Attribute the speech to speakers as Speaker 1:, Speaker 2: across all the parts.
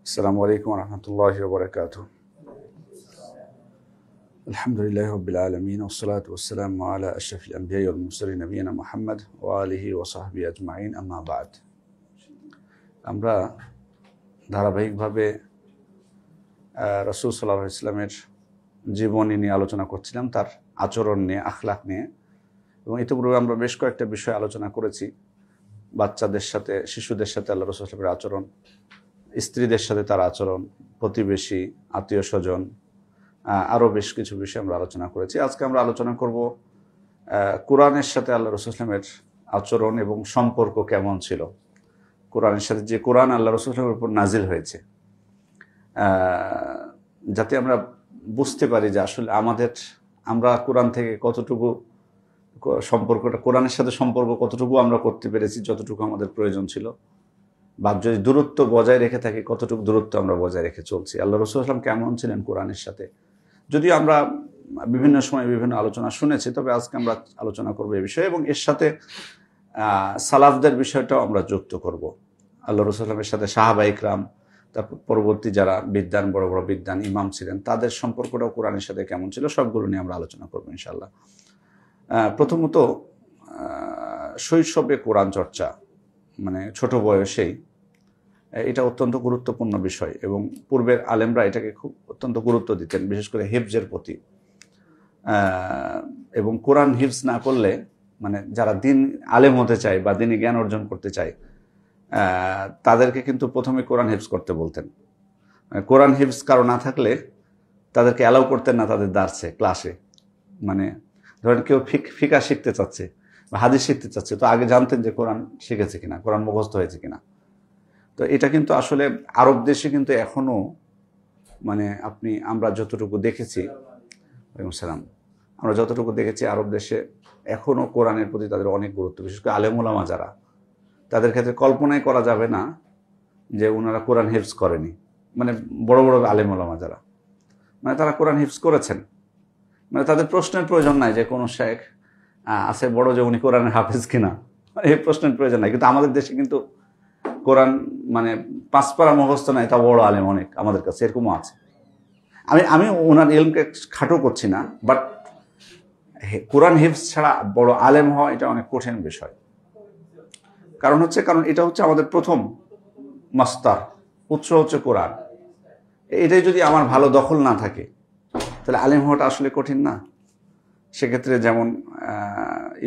Speaker 1: আসসালামু আলাইকুম ওয়া রাহমাতুল্লাহি ওয়া বারাকাতুহু। আলহামদুলিল্লাহি রাব্বিল আলামিন ওয়াস সালাতু ওয়াস সালামু আলা আশরাফিল আমবিয়াই ওয়াল মুরসালিন নবিয়িনা মুহাম্মদ ওয়া আলিহি ওয়া সাহবিহি আজমাইন, আম্মা বা'দ। আমরা ধারাবাহিকভাবে রাসূল সাল্লাল্লাহু আলাইহি ওয়াসাল্লামের জীবনী নিয়ে আলোচনা করছিলাম, তার আচরণ নিয়ে, আখলাক নিয়ে। এবং ইতিপূর্বে আমরা বেশ কয়েকটা বিষয় আলোচনা করেছি। বাচ্চাদের সাথে, শিশুদের সাথে আল্লাহ রাসূল সাল্লাল্লাহু আলাইহি ওয়াসাল্লামের আচরণ, স্ত্রীদের সাথে তার আচরণ, প্রতিবেশী, আত্মীয় স্বজন, আরও বেশ কিছু বিষয় আমরা আলোচনা করেছি। আজকে আমরা আলোচনা করব কোরআনের সাথে আল্লাহ রাসূল সাল্লাল্লাহু আলাইহি ওয়াসাল্লামের আচরণ এবং সম্পর্ক কেমন ছিল। কোরআনের সাথে, যে কোরআন আল্লাহ রাসূল সাল্লাল্লাহু আলাইহি ওয়াসাল্লামের উপর নাজিল হয়েছে, যাতে আমরা বুঝতে পারি যে আসলে আমরা কোরআন থেকে কতটুকু সম্পর্কটা, কোরআনের সাথে সম্পর্ক কতটুকু আমরা করতে পেরেছি, যতটুকু আমাদের প্রয়োজন ছিল, বা যদি দূরত্ব বজায় রেখে থাকি কতটুকু দূরত্ব আমরা বজায় রেখে চলছি। আল্লাহ রাসূল সাল্লাল্লাহু আলাইহি ওয়াসাল্লাম কেমন ছিলেন কোরআনের সাথে, যদিও আমরা বিভিন্ন সময় বিভিন্ন আলোচনা শুনেছি, তবে আজকে আমরা আলোচনা করব এই বিষয়ে, এবং এর সাথে সালাফদের বিষয়টাও আমরা যুক্ত করব। আল্লাহ রাসূল সাল্লাল্লাহু আলাইহি ওয়াসাল্লামের সাথে সাহাবা ইকরাম, তারপর পরবর্তী যারা বিদ্বান, বড় বড় বিদ্বান ইমাম ছিলেন, তাদের সম্পর্কটাও কোরআনের সাথে কেমন ছিল, সবগুলো নিয়ে আমরা আলোচনা করব ইনশাআল্লাহ। প্রথমত, শৈশবে কোরআন চর্চা, মানে ছোট বয়সেই, এটা অত্যন্ত গুরুত্বপূর্ণ বিষয়, এবং পূর্বের আলেমরা এটাকে খুব অত্যন্ত গুরুত্ব দিতেন, বিশেষ করে হিফজের প্রতি। এবং কোরআন হিফজ না করলে, মানে যারা দিন আলেম হতে চায় বা দিনী জ্ঞান অর্জন করতে চায়, তাদেরকে কিন্তু প্রথমে কোরআন হিফজ করতে বলতেন। কোরআন হিফজ কারো না থাকলে তাদেরকে অ্যালাউ করতেন না তাদের দার্সে, ক্লাসে। মানে ধরেন কেউ ফিকা শিখতে চাচ্ছে বা হাদিস শিখতে চাচ্ছে, তো আগে জানতেন যে কোরআন শিখেছে কিনা, কোরআন মুখস্থ হয়েছে কিনা। তো এটা কিন্তু আসলে আরব দেশে কিন্তু এখনও, মানে আমরা যতটুকু দেখেছি, আমরা যতটুকু দেখেছি আরব দেশে এখনও কোরআনের প্রতি তাদের অনেক গুরুত্ব, বিশেষ করে আলেম ওলামা যারা, তাদের ক্ষেত্রে কল্পনাই করা যাবে না যে ওনারা কোরআন হিফজ করেনি। মানে বড় বড় আলেম ওলামা যারা, মানে তারা কোরআন হিফজ করেছেন, মানে তাদের প্রশ্নের প্রয়োজন নাই যে কোনো শেখ আছে বড় যে উনি কোরআনের হাফেজ কিনা, মানে এই প্রশ্নের প্রয়োজন নাই। কিন্তু আমাদের দেশে কিন্তু কোরআন মানে 5 পারা মুখস্থ নাই, তা বড় আলেম অনেক আমাদের কাছে, এরকমও আছে। আমি ওনার ইলমকে খাটো করছি না, বাট কোরআন হিফজ ছাড়া বড় আলেম হওয়া এটা অনেক কঠিন বিষয়। কারণ এটা হচ্ছে আমাদের প্রথম মাস্টার, উৎস হচ্ছে কোরআন। এটাই যদি আমার ভালো দখল না থাকে, তাহলে আলেম হওয়াটা আসলে কঠিন না। সেক্ষেত্রে যেমন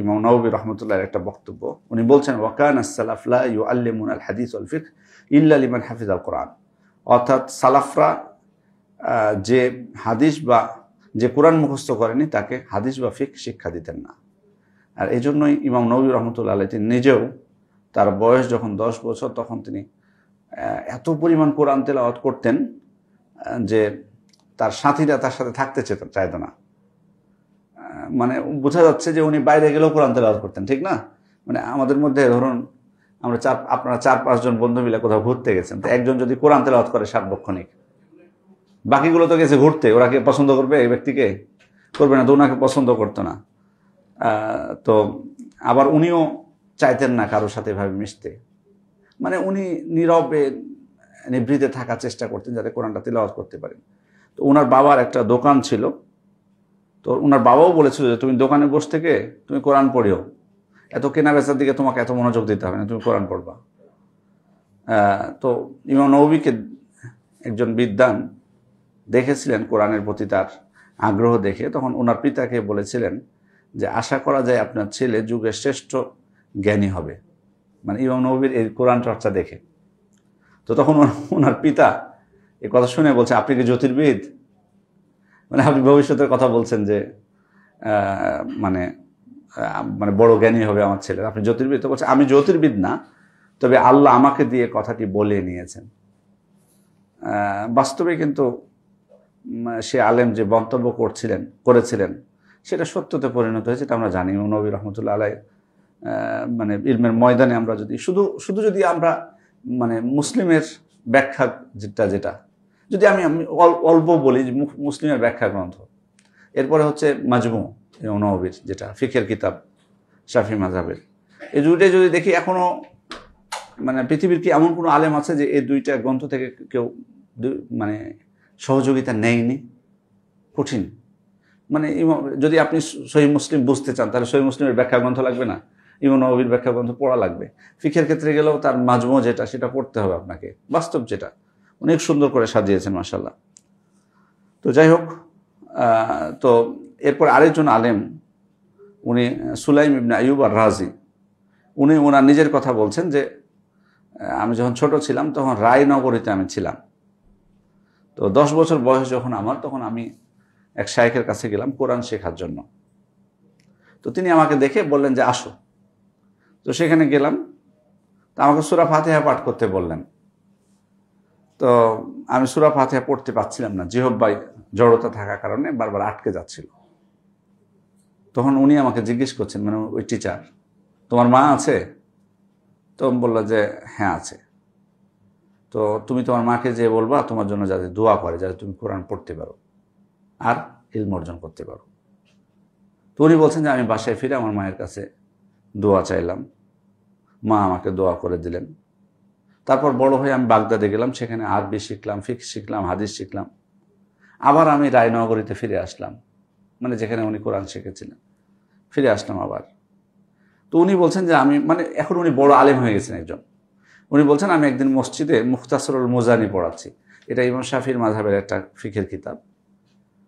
Speaker 1: ইমাম নাওয়াবী রাহমাতুল্লাহর একটা বক্তব্য, উনি বলছেন, ওয়াকানা সালাফ লা ইউআল্লিমুনা আল হাদিস ওয়াল ফিকহ ইল্লা লিমান হাফিজাল কোরআন। অর্থাৎ সালাফরা যে হাদিস বা যে কোরআন মুখস্থ করেনি তাকে হাদিস বা ফিকহ শিক্ষা দিতেন না। আর এই জন্যই ইমাম নাওয়াবী রাহমাতুল্লাহ আলাইহি তিনি নিজেও, তার বয়স যখন 10 বছর, তখন তিনি এত পরিমাণ কোরআন তেলাওয়াত করতেন যে তার সাথীরা তার সাথে থাকতে চাইত না। মানে বোঝা যাচ্ছে যে উনি বাইরে গেলেও কোরআন তেলাওয়াত করতেন, ঠিক না? মানে আমাদের মধ্যে ধরুন আপনারা 4-5 জন বন্ধু মিলে কোথাও ঘুরতে গেছেন, তো একজন যদি কোরআন তেলাওয়াত করে সার্বক্ষণিক, বাকিগুলো তো গেছে ঘুরতে, ওরা কি পছন্দ করবে এই ব্যক্তিকে? করবে না, তো ওনাকে পছন্দ করতো না। তো আবার উনিও চাইতেন না কারোর সাথে এভাবে মিশতে। মানে উনি নীরবে নিভৃতে থাকার চেষ্টা করতেন যাতে কোরআনটা তেলাওয়াত করতে পারেন। তো ওনার বাবার একটা দোকান ছিল, তো ওনার বাবাও বলেছিল যে তুমি দোকানে বসে থেকে তুমি কোরআন পড়িও, এত কেনা বেচার দিকে তোমাকে এত মনোযোগ দিতে হবে না, তুমি কোরআন পড়বা। তো ইমাম নববীকে একজন বিদ্বান দেখেছিলেন কোরআনের প্রতি তার আগ্রহ দেখে, তখন ওনার পিতাকে বলেছিলেন যে আশা করা যায় আপনার ছেলে যুগের শ্রেষ্ঠ জ্ঞানী হবে, মানে ইমাম নববীর এই কোরআন চর্চা দেখে। তো তখন ওনার পিতা এই কথা শুনে বলছে, আপনি কি জ্যোতির্বিদ? মানে আপনি ভবিষ্যতের কথা বলছেন যে মানে বড় জ্ঞানী হবে আমার ছেলে, আপনি জ্যোতির্বিদ? তো বলছে, আমি জ্যোতির্বিদ না, তবে আল্লাহ আমাকে দিয়ে কথাটি বলিয়ে নিয়েছেন। বাস্তবে কিন্তু সে আলেম যে মন্তব্য করেছিলেন সেটা সত্যতে পরিণত হয়েছে, এটা আমরা জানি। নবী রহমতুল্লাহ আলাইহি মানে ইলমের ময়দানে আমরা শুধু যদি আমরা মানে মুসলিমের ব্যাখ্যা যেটা যদি আমি অল্প বলি, যে মুসলিমের ব্যাখ্যা গ্রন্থ, এরপরে হচ্ছে মাজমু ইমাম নববীর, যেটা ফিকহের কিতাব শাফি মাযহাবের, এই দুইটাই যদি দেখি, এখনও মানে পৃথিবীর কি এমন কোনো আলেম আছে যে এই দুইটা গ্রন্থ থেকে কেউ মানে সহযোগিতা নেয়নি? কঠিন। মানে যদি আপনি সহিহ মুসলিম বুঝতে চান তাহলে সহিহ মুসলিমের ব্যাখ্যা গ্রন্থ লাগবে না, ইমাম নববীর ব্যাখ্যা গ্রন্থ পড়া লাগবে। ফিকের ক্ষেত্রে গেলেও তার মাজমু যেটা সেটা পড়তে হবে আপনাকে, বাস্তব যেটা অনেক সুন্দর করে সাজিয়েছেন মাশাআল্লাহ। তো যাই হোক, তো এরপর আরেকজন আলেম উনি সুলাইম ইবনে আইয়ুব আর রাজি, উনি ওনার নিজের কথা বলছেন যে আমি যখন ছোট ছিলাম তখন রায়নগরীতে আমি ছিলাম। তো 10 বছর বয়স যখন আমার, তখন আমি এক শায়েখের কাছে গেলাম কোরআন শেখার জন্য। তো তিনি আমাকে দেখে বললেন যে আসো। তো সেখানে গেলাম, তো আমাকে সূরা ফাতিহা পাঠ করতে বললেন। তো আমি সূরা ফাতিহা পড়তে পারছিলাম না, জিহ্বায় জড়তা থাকার কারণে বারবার আটকে যাচ্ছিল। তখন উনি আমাকে জিজ্ঞেস করছেন, মানে ওই টিচার, তোমার মা আছে? তো বললো যে হ্যাঁ আছে। তো তুমি তোমার মাকে যে বলবা তোমার জন্য যাতে দোয়া করে, যাতে তুমি কোরআন পড়তে পারো আর ইলম অর্জন করতে পারো। তো উনি বলছেন যে আমি বাসায় ফিরে আমার মায়ের কাছে দোয়া চাইলাম, মা আমাকে দোয়া করে দিলেন। তারপর বড় হয়ে আমি বাগদাদে গেলাম, সেখানে আরবি শিখলাম, ফিকহ শিখলাম, হাদিস শিখলাম। আবার আমি রায়নগরীতে ফিরে আসলাম, মানে যেখানে উনি কোরআন শিখেছিলেন, ফিরে আসলাম আবার। তো উনি বলছেন যে আমি, মানে এখন উনি বড় আলেম হয়ে গেছেন একজন। উনি বলছেন আমি একদিন মসজিদে মুখতাসরুল মুজানি পড়াচ্ছি, এটা ইমাম শাফির মাযহাবের একটা ফিকহের কিতাব,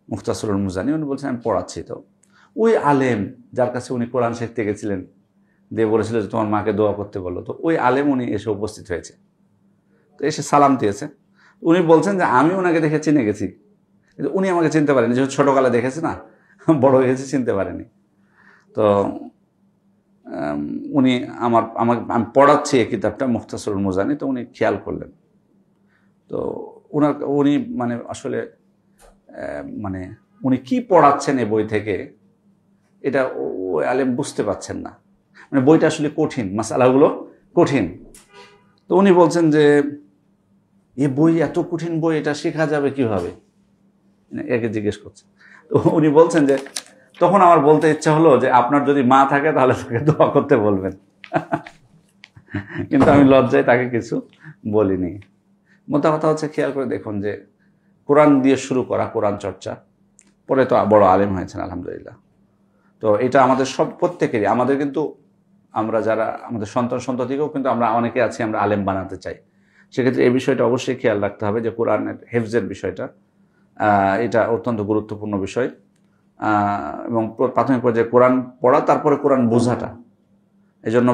Speaker 1: মুখতাসরুল মুজানি। উনি বলছেন আমি পড়াচ্ছি। তো ওই আলেম যার কাছে উনি কোরআন শিখতে গেছিলেন, দিয়ে বলেছিল যে তোমার মাকে দোয়া করতে বললো, তো ওই আলেম উনি এসে উপস্থিত হয়েছে। তো এসে সালাম দিয়েছে। উনি বলছেন যে আমি ওনাকে দেখে চিনে গেছি, কিন্তু উনি আমাকে চিনতে পারেনি, যেহেতু ছোটোকালে দেখেছে না, বড় হয়ে গেছে, চিনতে পারেনি। তো উনি আমি পড়াচ্ছি এই কিতাবটা মুখতাসরুল মুজানি, তো উনি খেয়াল করলেন। তো উনি মানে আসলে মানে উনি কি পড়াচ্ছেন এই বই থেকে, এটা ওই আলেম বুঝতে পারছেন না। মানে বইটা আসলে কঠিন, মাসালাগুলো কঠিন। তো উনি বলছেন যে এই বই এত কঠিন বই, এটা শেখা যাবে কিভাবে, একে জিজ্ঞেস করছে। তো উনি বলছেন যে তখন আমার বলতে ইচ্ছা হলো যে আপনার যদি মা থাকে তাহলে তাকে দোয়া করতে বলবেন, কিন্তু আমি লজ্জায় তাকে কিছু বলিনি। মোটা কথা হচ্ছে, খেয়াল করে দেখুন যে কোরআন দিয়ে শুরু করা, কোরআন চর্চা, পরে তো বড় আলেম হয়েছেন আলহামদুলিল্লাহ। তো এটা আমাদের সব প্রত্যেকেরই, আমাদের কিন্তু আমরা যারা আমাদের সন্ততিকেও কিন্তু আমরা অনেকে আছি আমরা আলেম বানাতে চাই। সেক্ষেত্রে এই বিষয়টা অবশ্যই খেয়াল রাখতে হবে যে কোরআনের হেফজের বিষয়টা, এটা অত্যন্ত গুরুত্বপূর্ণ বিষয়। এবং প্রাথমিক পর্যায়ে কোরআন পড়া, তারপরে কোরআন বোঝাটা। এই জন্য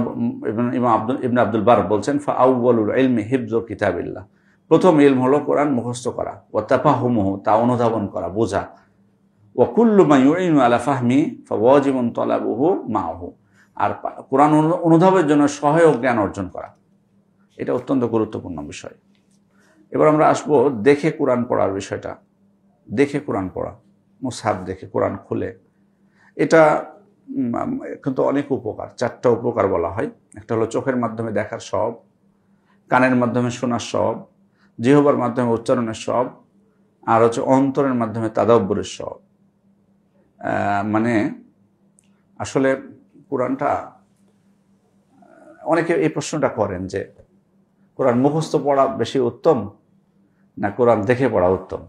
Speaker 1: ইমাম ইবনে আব্দুল বার বলছেন ফাআউয়ালুল ইলমি হিফজু কিতাবিল্লাহ, প্রথম ইলম হলো কোরআন মুখস্থ করা, ওয়া তাফাহুমুহু, তা অনুধাবন করা, বোঝা। ওয়া কুল্লু মা ইউইনু আলা ফাহমি ফাওয়াজিবুন তালাবুহু মাহু, আর কোরআন অনুধাবনের জন্য সহায়ক জ্ঞান অর্জন করা, এটা অত্যন্ত গুরুত্বপূর্ণ বিষয়। এবার আমরা আসবো দেখে কোরআন পড়ার বিষয়টা। দেখে কোরআন পড়া, মুসহাফ দেখে কোরআন খুলে, এটা কিন্তু অনেক উপকার। 4টা উপকার বলা হয়। একটা হলো চোখের মাধ্যমে দেখার সব, কানের মাধ্যমে শোনার সব, জিহ্বার মাধ্যমে উচ্চারণের সব, আর হচ্ছে অন্তরের মাধ্যমে তাদাব্বুরের সব। মানে আসলে কোরআনটা, অনেকে এই প্রশ্নটা করেন যে কোরআন মুখস্থ পড়া বেশি উত্তম না কোরআন দেখে পড়া উত্তম,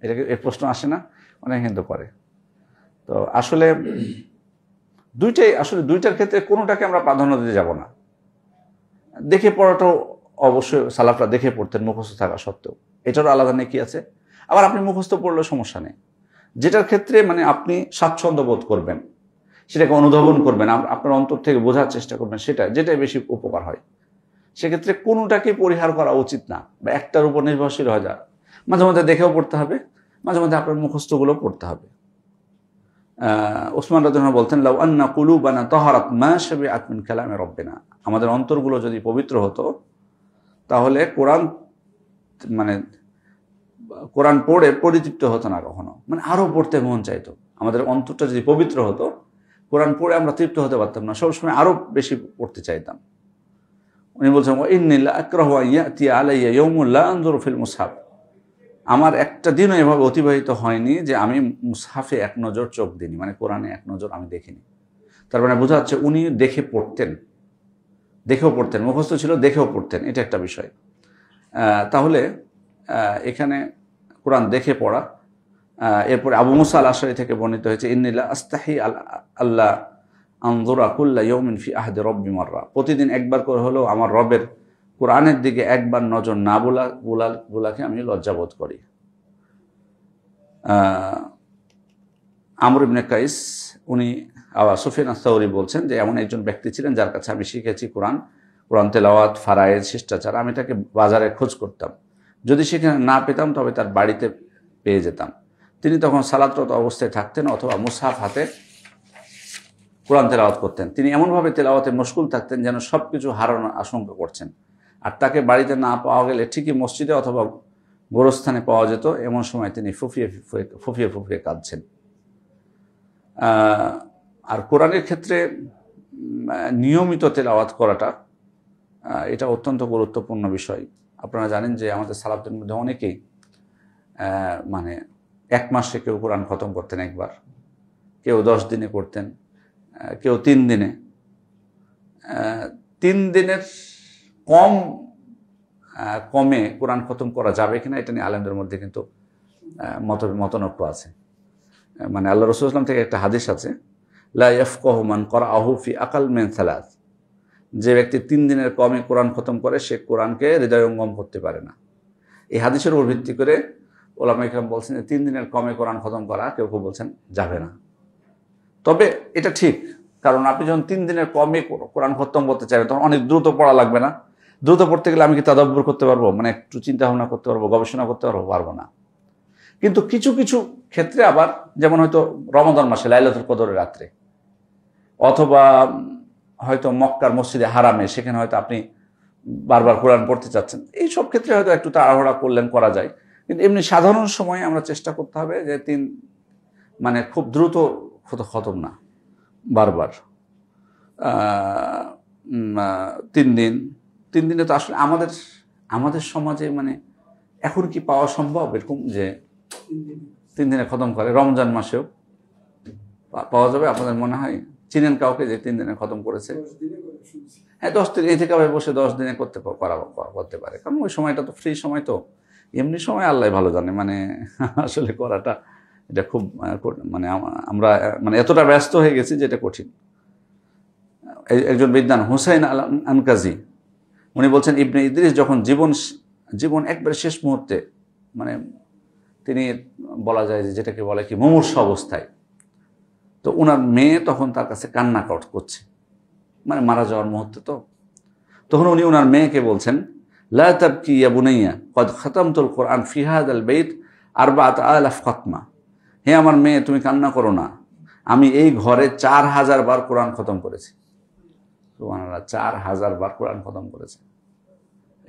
Speaker 1: এটাকে এই প্রশ্ন আসে না, অনেকে কিন্তু করে। তো আসলে দুইটার ক্ষেত্রে কোনোটাকে আমরা প্রাধান্য দিতে যাব না। দেখে পড়াটাও অবশ্যই সালাফরা দেখে পড়তেন মুখস্থ থাকা সত্ত্বেও, এটারও আলাদা নেকি আছে। আবার আপনি মুখস্থ পড়লেও সমস্যা নেই, যেটার ক্ষেত্রে মানে আপনি স্বাচ্ছন্দ্য বোধ করবেন, সেটাকে অনুধাবন করবেন, আপনার অন্তর থেকে বোঝার চেষ্টা করবেন, যেটাই বেশি উপকার হয়। সেক্ষেত্রে কোনোটাকে পরিহার করা উচিত না, বা একটার উপর নির্ভরশীল হয়ে যায়। মাঝে মধ্যে দেখেও পড়তে হবে, মাঝে মধ্যে আপনার মুখস্থগুলো পড়তে হবে। ওসমান রাদিয়াল্লাহু আনহু বলতেন, লাউ আন্না কুলুবানা তাহারাত মা শাবিআত মিন কালামি রাব্বিনা, আমাদের অন্তরগুলো যদি পবিত্র হতো তাহলে কোরআন পড়ে পরিতৃপ্ত হতো না কখনো, মানে আরো পড়তে মন চাইতো। আমাদের অন্তরটা যদি পবিত্র হতো, কোরআন পড়ে আমরা তৃপ্ত হতে পারতাম না, সবসময় আরো বেশি পড়তে চাইতাম। উনি বলছেন, ইন্নী লা আকরাহু আন ইয়াতি আলাইয়া ইয়াউমুন লা আনজুরু ফিল মুসহাফ, আমার একটা দিনও এভাবে অতিবাহিত হয়নি যে আমি মুসহাফে এক নজর চোখ দিইনি, মানে কোরআনে এক নজর আমি দেখিনি। তার মানে বোঝা যাচ্ছে উনি দেখে পড়তেন, দেখেও পড়তেন, মুখস্থ ছিল দেখেও পড়তেন, এটা একটা বিষয়। তাহলে এখানে কোরআন দেখে পড়া। এরপরে আবু মুসা আল আশআরী থেকে বর্ণিত হয়েছে, ইন্নিলা আস্তাহি আল্লাহ আনজুরা কুল্লা ইয়াউমিন ফি আহদি রব্বি মাররা, প্রতিদিন একবার করে হলেও আমার রবের কোরআনের দিকে একবার নজর না বোলাকে আমি লজ্জাবোধ করি। আমর ইবনে কাইস উনি সুফিয়ান আস-সাউরি বলছেন যে এমন একজন ব্যক্তি ছিলেন যার কাছে আমি শিখেছি কোরআন তেলাওয়াত, ফারায়েজ, শিষ্টাচার। আমি তাকে বাজারে খোঁজ করতাম, যদি সেখানে না পেতাম তবে তার বাড়িতে পেয়ে যেতাম। তিনি তখন সালাতরত অবস্থায় থাকতেন অথবা মুসহাফ হাতে কোরআন তেলাওয়াত করতেন। তিনি এমনভাবে তেলাওয়াতে মশগুল থাকতেন যেন সব কিছু হারানোর আশঙ্কা করছেন। আর তাকে বাড়িতে না পাওয়া গেলে ঠিকই মসজিদে অথবা গোরস্থানে পাওয়া যেত, এমন সময় তিনি ফুফিয়ে ফুফিয়ে কাঁদছেন। আর কোরআনের ক্ষেত্রে নিয়মিত তেলাওয়াত করাটা এটা অত্যন্ত গুরুত্বপূর্ণ বিষয়। আপনারা জানেন যে আমাদের সালাফদের মধ্যে অনেকেই মানে 1 মাসে কেউ কোরআন খতম করতেন একবার, কেউ 10 দিনে করতেন, কেউ 3 দিনে। 3 দিনের কমে কোরআন খতম করা যাবে কিনা এটা নিয়ে আলেমদের মধ্যে কিন্তু মতনৈক্য আছে। মানে আল্লাহ রাসূল সাল্লাল্লাহু আলাইহি ওয়াসাল্লাম থেকে একটা হাদিস আছে, লা ইয়াফকাহু মান ক্বারাআহু ফি আকাল মিন সালাত, যে ব্যক্তি 3 দিনের কমে কোরআন খতম করে সে কোরআনকে হৃদয়ঙ্গম করতে পারে না। এই হাদিসের উপর ভিত্তি করে ওলামা ইকরাম বলছেন যে 3 দিনের কমে কোরআন খতম করা কেউ কেউ বলছেন যাবে না। তবে এটা ঠিক, কারণ আপনি যখন 3 দিনের কমে কোরআন খতম করতে চাইবেন তখন অনেক দ্রুত পড়া লাগবে না। দ্রুত পড়তে গেলে আমি কি তাদাব্বুর করতে পারবো, মানে একটু চিন্তা ভাবনা করতে পারবো, গবেষণা করতে পারবো না। কিন্তু কিছু কিছু ক্ষেত্রে আবার, যেমন হয়তো রমাদান মাসে লাইলাতুল কদরের রাত্রে, অথবা হয়তো মক্কার মসজিদে হারামে, সেখানে হয়তো আপনি বারবার কোরআন পড়তে চাচ্ছেন, এই সব ক্ষেত্রে হয়তো একটু তাড়াহুড়া করলেন, করা যায়। কিন্তু এমনি সাধারণ সময়ে আমরা চেষ্টা করতে হবে যে মানে খুব দ্রুত খতম না, বারবার 3 দিনে তো আসলে আমাদের সমাজে মানে এখন কি পাওয়া সম্ভব এরকম যে 3 দিনে খতম করে? রমজান মাসেও পাওয়া যাবে আপনাদের মনে হয়? চিনেন কাউকে যে 3 দিনে খতম করেছে? হ্যাঁ, 10 দিন ইতিকাফে বসে 10 দিনে করতে পারে, কারণ ওই সময়টা তো ফ্রি সময়, তো এমনি সময় আল্লাহ ভালো জানে। মানে আসলে করাটা এটা খুব মানে আমরা মানে এতটা ব্যস্ত হয়ে গেছি যে এটা কঠিন। একজন বিদ্বান হুসাইন আল আনকাজি উনি বলছেন, ইবনে ইদ্রিস যখন জীবন একবারে শেষ মুহূর্তে, মানে তিনি বলা যায় যে যেটাকে বলে কি মুমূর্ষু অবস্থায়, তো ওনার মেয়ে তখন তার কাছে কান্না করছে, মানে মারা যাওয়ার মুহূর্তে। তখন উনি ওনার মেয়েকে বলছেন, লা তাবকি ইয়া বুনাইয়া কদ খাতামতুল কোরআন ফি হাযাল বাইত 4000 খতমা, হে আমার মেয়ে তুমি কান্না করো না, আমি এই ঘরে 4000 বার কোরআন খতম করেছি। সুবহানাল্লাহ, 4000 বার কোরআন খতম করেছে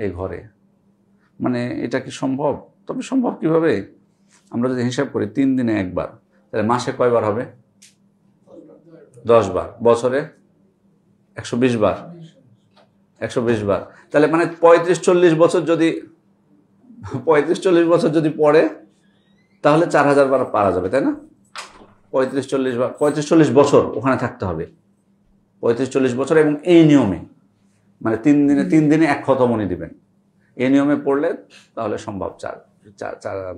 Speaker 1: এই ঘরে। মানে এটা কি সম্ভব? তবে সম্ভব কিভাবে? আমরা যদি হিসাব করি 3 দিনে একবার, তাহলে মাসে কয়বার হবে? 10 বার, বছরে 120 বার, 120 বার। তাহলে মানে 35-40 বছর যদি পড়ে তাহলে 4000 বার পারা যাবে, তাই না? 35-40 বছর ওখানে থাকতে হবে, 35-40 বছর। এবং এই নিয়মে মানে 3 দিনে 1 খতম উনি দিবেন, এই নিয়মে পড়লে তাহলে সম্ভব।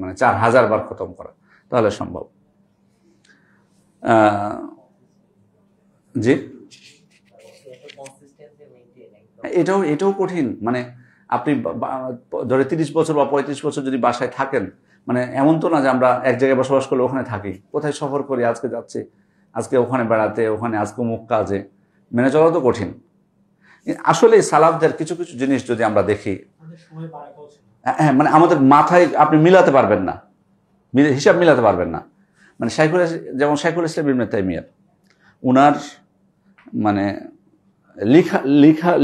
Speaker 1: মানে 4000 বার খতম করা তাহলে সম্ভব। জি, এটাও কঠিন। মানে আপনি ধরে 30 বছর বা 35 বছর যদি বাসায় থাকেন, মানে এমন তো না যে আমরা এক জায়গায় বসবাস করলে ওখানে থাকি, কোথায় সফর করি, আজকে যাচ্ছি, আজকে ওখানে বেড়াতে, ওখানে আজকে মুখ কাজে, মেনে চলা তো কঠিন। আসলে সালাফদের কিছু কিছু জিনিস যদি আমরা দেখি, হ্যাঁ, মানে আমাদের মাথায় আপনি মিলাতে পারবেন না, হিসাব মিলাতে পারবেন না। মানে যেমন শাইখুল ইসলাম ইবনে তাইমিয়ার, উনার মানে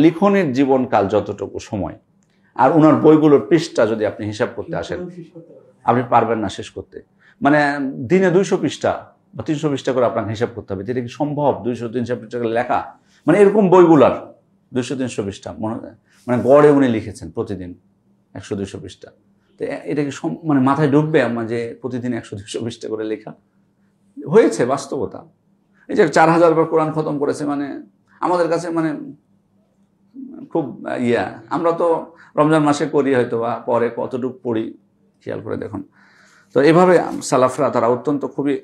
Speaker 1: লিখনের জীবনকাল যতটুকু সময়, আর উনার বইগুলোর পৃষ্ঠা যদি আপনি হিসাব করতে আসেন, আপনি পারবেন না শেষ করতে। মানে দিনে 200 পৃষ্ঠা বা 300 পৃষ্ঠা করে আপনাকে হিসাব করতে হবে। এটা কি সম্ভব? 200-300 পৃষ্ঠা করে লেখা, মানে এরকম বইগুলার 200-300 পৃষ্ঠা মানে গড়ে উনি লিখেছেন প্রতিদিন 100-200 পৃষ্ঠা। তো এটা কি মানে মাথায় ঢুকবে আমার যে প্রতিদিন 100-200 পৃষ্ঠা করে লেখা? হয়েছে বাস্তবতা। এই যে 4000 বার কোরআন খতম করেছে, মানে আমাদের কাছে মানে খুব আমরা তো রমজান মাসে করি হয়তো, বা পরে কতটুকু পড়ি খেয়াল করে দেখুন। তো এভাবে সালাফরা তারা অত্যন্ত খুবই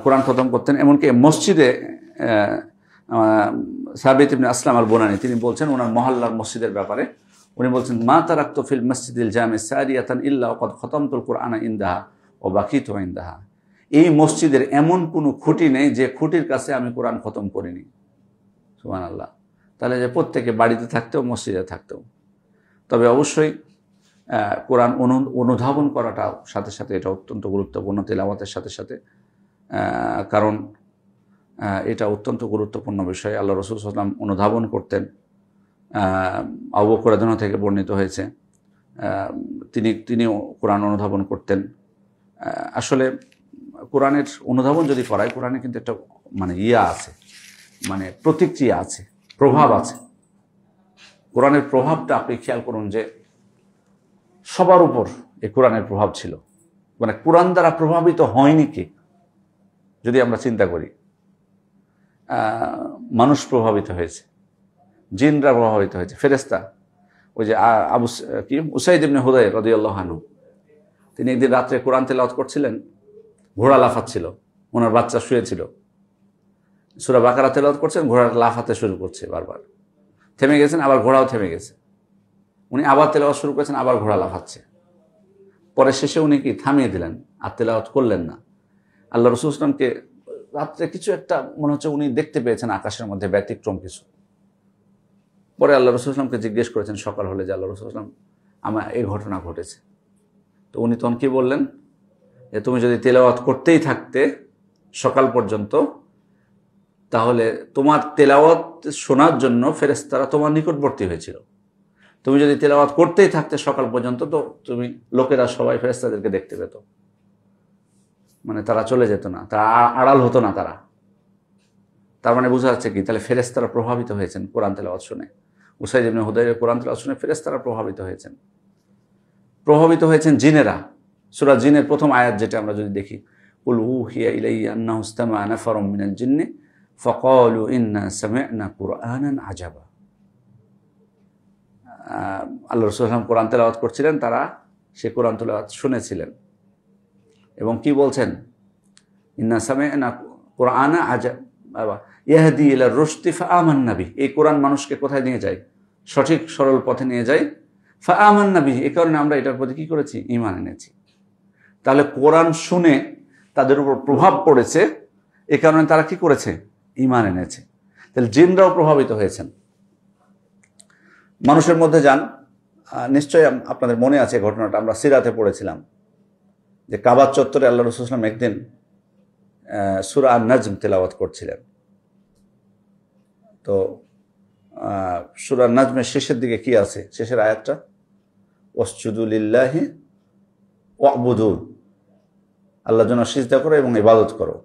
Speaker 1: কোরআন খতম করতেন। এমনকি মসজিদে সাবিত ইবনে আসলাম আল বুনানি তিনি বলছেন ওনার মহল্লার মসজিদের ব্যাপারে, উনি বলছেন মা তারাকতু ফিল মসজিদিল জামি সারিয়াতান ইল্লা ওয়াকাদ খতমতুল কুরআনা ইনদাহা ওয়া বাকিতু ইনদাহা। এই মসজিদের এমন কোনো খুঁটি নেই যে খুঁটির কাছে আমি কোরআন খতম করিনি। সুবহানাল্লাহ। তাহলে যে প্রত্যেকে বাড়িতে থাকতেও মসজিদে থাকতেও, তবে অবশ্যই কোরআন অনুধাবন করাটাও সাথে সাথে এটা অত্যন্ত গুরুত্বপূর্ণ তেলাওয়াতের সাথে সাথে, কারণ এটা অত্যন্ত গুরুত্বপূর্ণ বিষয়। আল্লাহ রাসূল সাল্লাল্লাহু আলাইহি ওয়াসাল্লাম অনুধাবন করতেন। আবু বকর রাদিয়াল্লাহু থেকে বর্ণিত হয়েছে তিনিও কোরআন অনুধাবন করতেন। আসলে কোরআনের অনুধাবন যদি করায়, কোরআনে কিন্তু একটা মানে আছে, মানে প্রতিক্রিয়া আছে, প্রভাব আছে। কোরআনের প্রভাবটা আপনি খেয়াল করুন যে সবার উপর এই কোরআনের প্রভাব ছিল। মানে কোরআন দ্বারা প্রভাবিত হয়নি কে? যদি আমরা চিন্তা করি, মানুষ প্রভাবিত হয়েছে, জিনরা প্রভাবিত হয়েছে, ফেরেশতা। ওই যে উসাইদ ইবনে হুদায়র রাদিয়াল্লাহু আনহু, তিনি একদিন রাত্রে কোরআন তেলাওয়াত করছিলেন, ঘোড়া লাফাচ্ছিল, ওনার বাচ্চা শুয়েছিল, সূরা বাকারা তেলাওয়াত করছেন, ঘোড়া লাফাতে শুরু করছে, বারবার থেমে গেছেন, আবার ঘোড়াও থেমে গেছে। উনি আবার তেলাওয়াত শুরু করেছেন, আবার ঘোড়া লাফাচ্ছে। পরে শেষে উনি কি থামিয়ে দিলেন, আর তেলাওয়াত করলেন না। আল্লাহ রাসূল সাল্লাল্লাহু আলাইহি ওয়াসাল্লামকে রাত্রে কিছু একটা মনে হচ্ছে উনি দেখতে পেয়েছেন আকাশের মধ্যে ব্যতিক্রম কিছু। পরে আল্লাহ রাসূল সাল্লাল্লাহু আলাইহি ওয়াসাল্লামকে জিজ্ঞেস করেছেন সকাল হলে যে আল্লাহ রাসূল সাল্লাল্লাহু আলাইহি ওয়াসাল্লাম আমার এই ঘটনা ঘটেছে। তো উনি তখন কি বললেন যে তুমি যদি তেলাওয়াত করতেই থাকতে সকাল পর্যন্ত, তাহলে তোমার তেলাওয়াত শোনার জন্য ফেরেশতারা তোমার নিকটবর্তী হয়েছিল। তুমি যদি তেলাওয়াত করতেই থাকতে সকাল পর্যন্ত, তো তুমি লোকেরা সবাই ফেরেশতাদেরকে দেখতে পেত, মানে তারা চলে যেত না, তারা আড়াল হতো না তারা। তার মানে বোঝা যাচ্ছে কি, তাহলে ফেরেশতারা প্রভাবিত হয়েছেন কোরআন তেলাওয়াত শুনে। উসাইদ ইবনে হুদায়রের কোরআন তেলাওয়াত শুনে ফেরেশতারা প্রভাবিত হয়েছেন জিনেরা। সূরা জিনের প্রথম আয়াত যেটা আমরা যদি দেখি, কুল উহিয়া ইলাইয়া আন্নাহু ইসতামাআ নাফারুম মিনাল জিন্নি ফাকালু ইন্না সামি'না কুরআনান আজাবা। আল্লাহ রাসূল সাল্লাল্লাহু আলাইহি ওয়াসাল্লাম কোরআন তেলাওয়াত করছিলেন, তারা সে কোরআন তেলাওয়াত শুনেছিলেন এবং কি বলছেন, ইন্না সামি'না কুরআনা আজাবা ইয়াহদি ইলা রুশদি ফাআমান্না বিহি। এই কোরআন মানুষকে কোথায় নিয়ে যায়? সঠিক সরল পথে নিয়ে যায়। ফাআমান্না বিহি, এই কারণে আমরা এটার প্রতি কি করেছি? ঈমান এনেছি। তাহলে কোরআন শুনে তাদের উপর প্রভাব পড়েছে, এ কারণে তারা কি করেছে? ঈমান এনেছে। তাহলে জিনরাও প্রভাবিত হয়েছেন। মানুষের মধ্যে যান, নিশ্চয়ই আপনাদের মনে আছে ঘটনাটা, আমরা সিরাতে পড়েছিলাম যে কাবার চত্বরে আল্লাহ রাসূল সাল্লাল্লাহু আলাইহি ওয়াসাল্লাম একদিন সূরা আন-নাজম তেলাওয়াত করছিলেন। তো সূরা আন-নাজমের শেষের দিকে কি আছে? শেষের আয়াতটা, ওয়াসজুদু লিল্লাহি ওয়া'বুদু, আল্লাহর জন্য সিজদা করো এবং ইবাদত করো।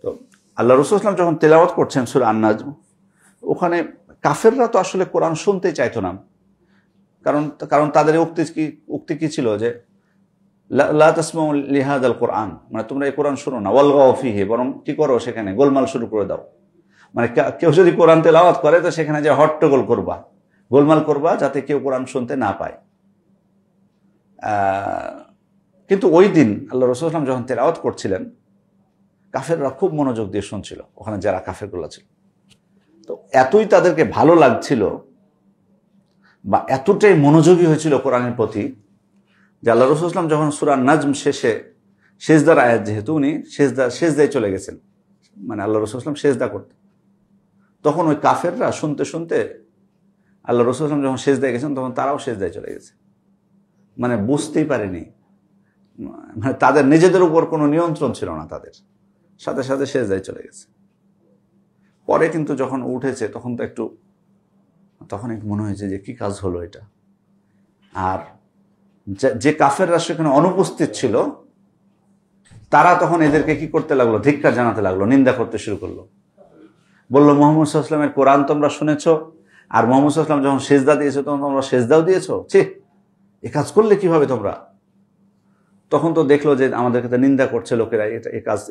Speaker 1: তো আল্লাহ রাসূল সাল্লাল্লাহু আলাইহি ওয়াসাল্লাম যখন তেলাওয়াত করছেন সূরা আন-নাজম, ওখানে কাফেররা তো আসলে কোরআন শুনতে চাইতো না, কারণ তাদের উক্তি কি ছিল যে লা তাসমাউ লিহাযাল কোরআন, মানে তোমরা এই কোরআন শোনো না, ওয়ালগাউ ফিহি, বরং কি করো সেখানে গোলমাল শুরু করে দাও। মানে কেউ যদি কোরআন তেলাওয়াত করে তো সেখানে যে হট্টগোল করবা, গোলমাল করবা, যাতে কেউ কোরআন শুনতে না পায়। কিন্তু ওই দিন আল্লাহ রাসূল সাল্লাল্লাহু আলাইহি ওয়াসাল্লাম যখন তেলাওয়াত করছিলেন, কাফেররা খুব মনোযোগ দিয়ে শুনছিল, ওখানে যারা কাফেরগুলো ছিল। তো এতই তাদেরকে ভালো লাগছিল বা এতটাই মনোযোগী হয়েছিল কোরআনের প্রতি যে আল্লাহ রাসূল সাল্লাল্লাহু আলাইহি ওয়াসাল্লাম যখন সূরা নাজম শেষে সেজদার আয়াত, যেহেতু উনি সেজদায় চলে গেছেন, মানে আল্লাহ রাসূল সাল্লাল্লাহু আলাইহি ওয়াসাল্লাম সেজদা করতেন, তখন ওই কাফেররা শুনতে শুনতে আল্লাহ রাসূল সাল্লাল্লাহু আলাইহি ওয়াসাল্লাম যখন সেজদায় গেছেন তখন তারাও সেজদায় চলে গেছে। মানে বুঝতেই পারেনি, মানে তাদের নিজেদের উপর কোনো নিয়ন্ত্রণ ছিল না, তাদের সাথে সাথে সেজদায় চলে গেছে। পরে কিন্তু যখন উঠেছে তখন একটু মনে হয়েছে যে কি কাজ হলো এটা। আর যে কাফেররা সেখানে অনুপস্থিত ছিল তারা তখন এদেরকে কি করতে লাগলো? ধিক্কার জানাতে লাগলো, নিন্দা করতে শুরু করলো। বললো, মুহাম্মদ সাল্লাল্লাহু আলাইহি ওয়াসাল্লামের কোরআন তোমরা শুনেছো, আর মুহাম্মদ সাল্লাল্লাহু আলাইহি ওয়াসাল্লাম যখন সেজদা দিয়েছো তখন তোমরা সেজদাও দিয়েছো, ছি, এ কাজ করলে কিভাবে তোমরা? তখন তো দেখলো যে আমাদেরকে তো নিন্দা করছে লোকেরা,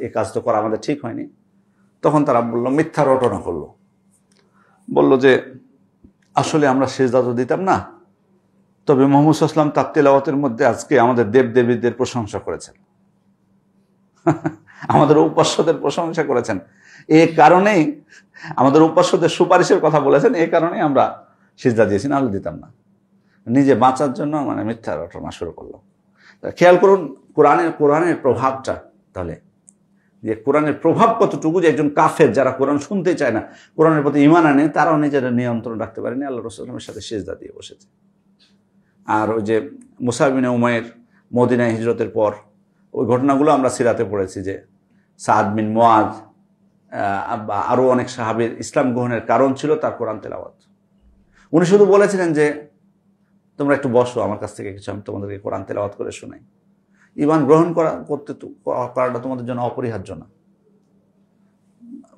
Speaker 1: এই কাজ তো করা আমাদের ঠিক হয়নি। তখন তারা বললো, মিথ্যা রটনা করলো, বলল যে আসলে আমরা সেজদা তো দিতাম না, তবে মুহাম্মদ সাল্লাল্লাহু আলাইহি ওয়াসাল্লাম তার তেলাওয়াতের মধ্যে আজকে আমাদের দেবদেবীদের প্রশংসা করেছেন, আমাদের উপাস্যদের প্রশংসা করেছেন। এই কারণেই আমাদের উপাস্যদের সুপারিশের কথা বলেছেন, এই কারণেই আমরা সিজদা দিয়েছি, নাহলে দিতাম না। নিজে বাঁচার জন্য মানে মিথ্যা রটনা শুরু করলো। খেয়াল করুন কোরআনের প্রভাবটা, তাহলে যে কোরআনের প্রভাব কতটুকু, যে একজন কাফের যারা কোরআন শুনতে চায় না, কোরআনের প্রতি ঈমান আনে, তারাও নিজেরা নিয়ন্ত্রণ রাখতে পারেনি, আল্লাহ রাসূল সাল্লাল্লাহু আলাইহি ওয়াসাল্লামের সাথে সিজদা দিয়ে বসেছে। আর ওই যে মুসআব বিন উমাইর মদিনায় হিজরতের পর, ওই ঘটনাগুলো আমরা সিরাতে পড়েছি, যে সাদ বিন মুআজ আরও অনেক সাহাবীর ইসলাম গ্রহণের কারণ ছিল তার কোরআন তেলাওয়াত। উনি শুধু বলেছিলেন যে তোমরা একটু বসো আমার কাছ থেকে কিছু, আমি তোমাদেরকে কোরআন তেলাওয়াত করে শোনাই। ঈমান গ্রহণ করাটা তোমাদের জন্য অপরিহার্য না।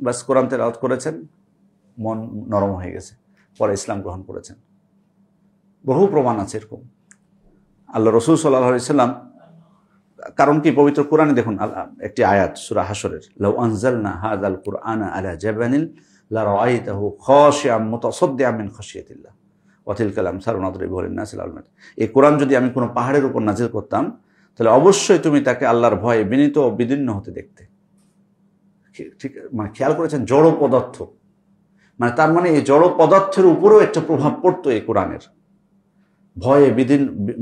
Speaker 1: বাস কোরআন তেলাওয়াত করেছেন, মন নরম হয়ে গেছে, পরে ইসলাম গ্রহণ করেছেন। বহু প্রমাণ আছে এরকম। আল্লাহ রাসূল সাল্লাল্লাহু আলাইহি সাল্লাম, কারণ কি পবিত্র কোরআনে দেখুন একটি আয়াত সূরা হাশরের, লাউ আনজালনা হাযাল কুরআনা আলা জাবালিন লারাআইতাহু খাশিআম মুতাসাদ্দিআম মিন খাশিয়াতিল্লাহ ওয়া তিলকাল আমসালু নাদরিবুহা লিন-নাসি লাআল্লাহুম। এই কোরআন যদি আমি কোনো পাহাড়ের উপর নাজিল করতাম, তাহলে অবশ্যই তুমি তাকে আল্লাহর ভয়ে বিনীত ও বিদীর্ণ হতে দেখতে। ঠিক, মানে খেয়াল করেছেন, জড় পদার্থ, মানে তার মানে এই জড় পদার্থের উপরেও একটা প্রভাব পড়তো এই কোরআনের। ভয়ে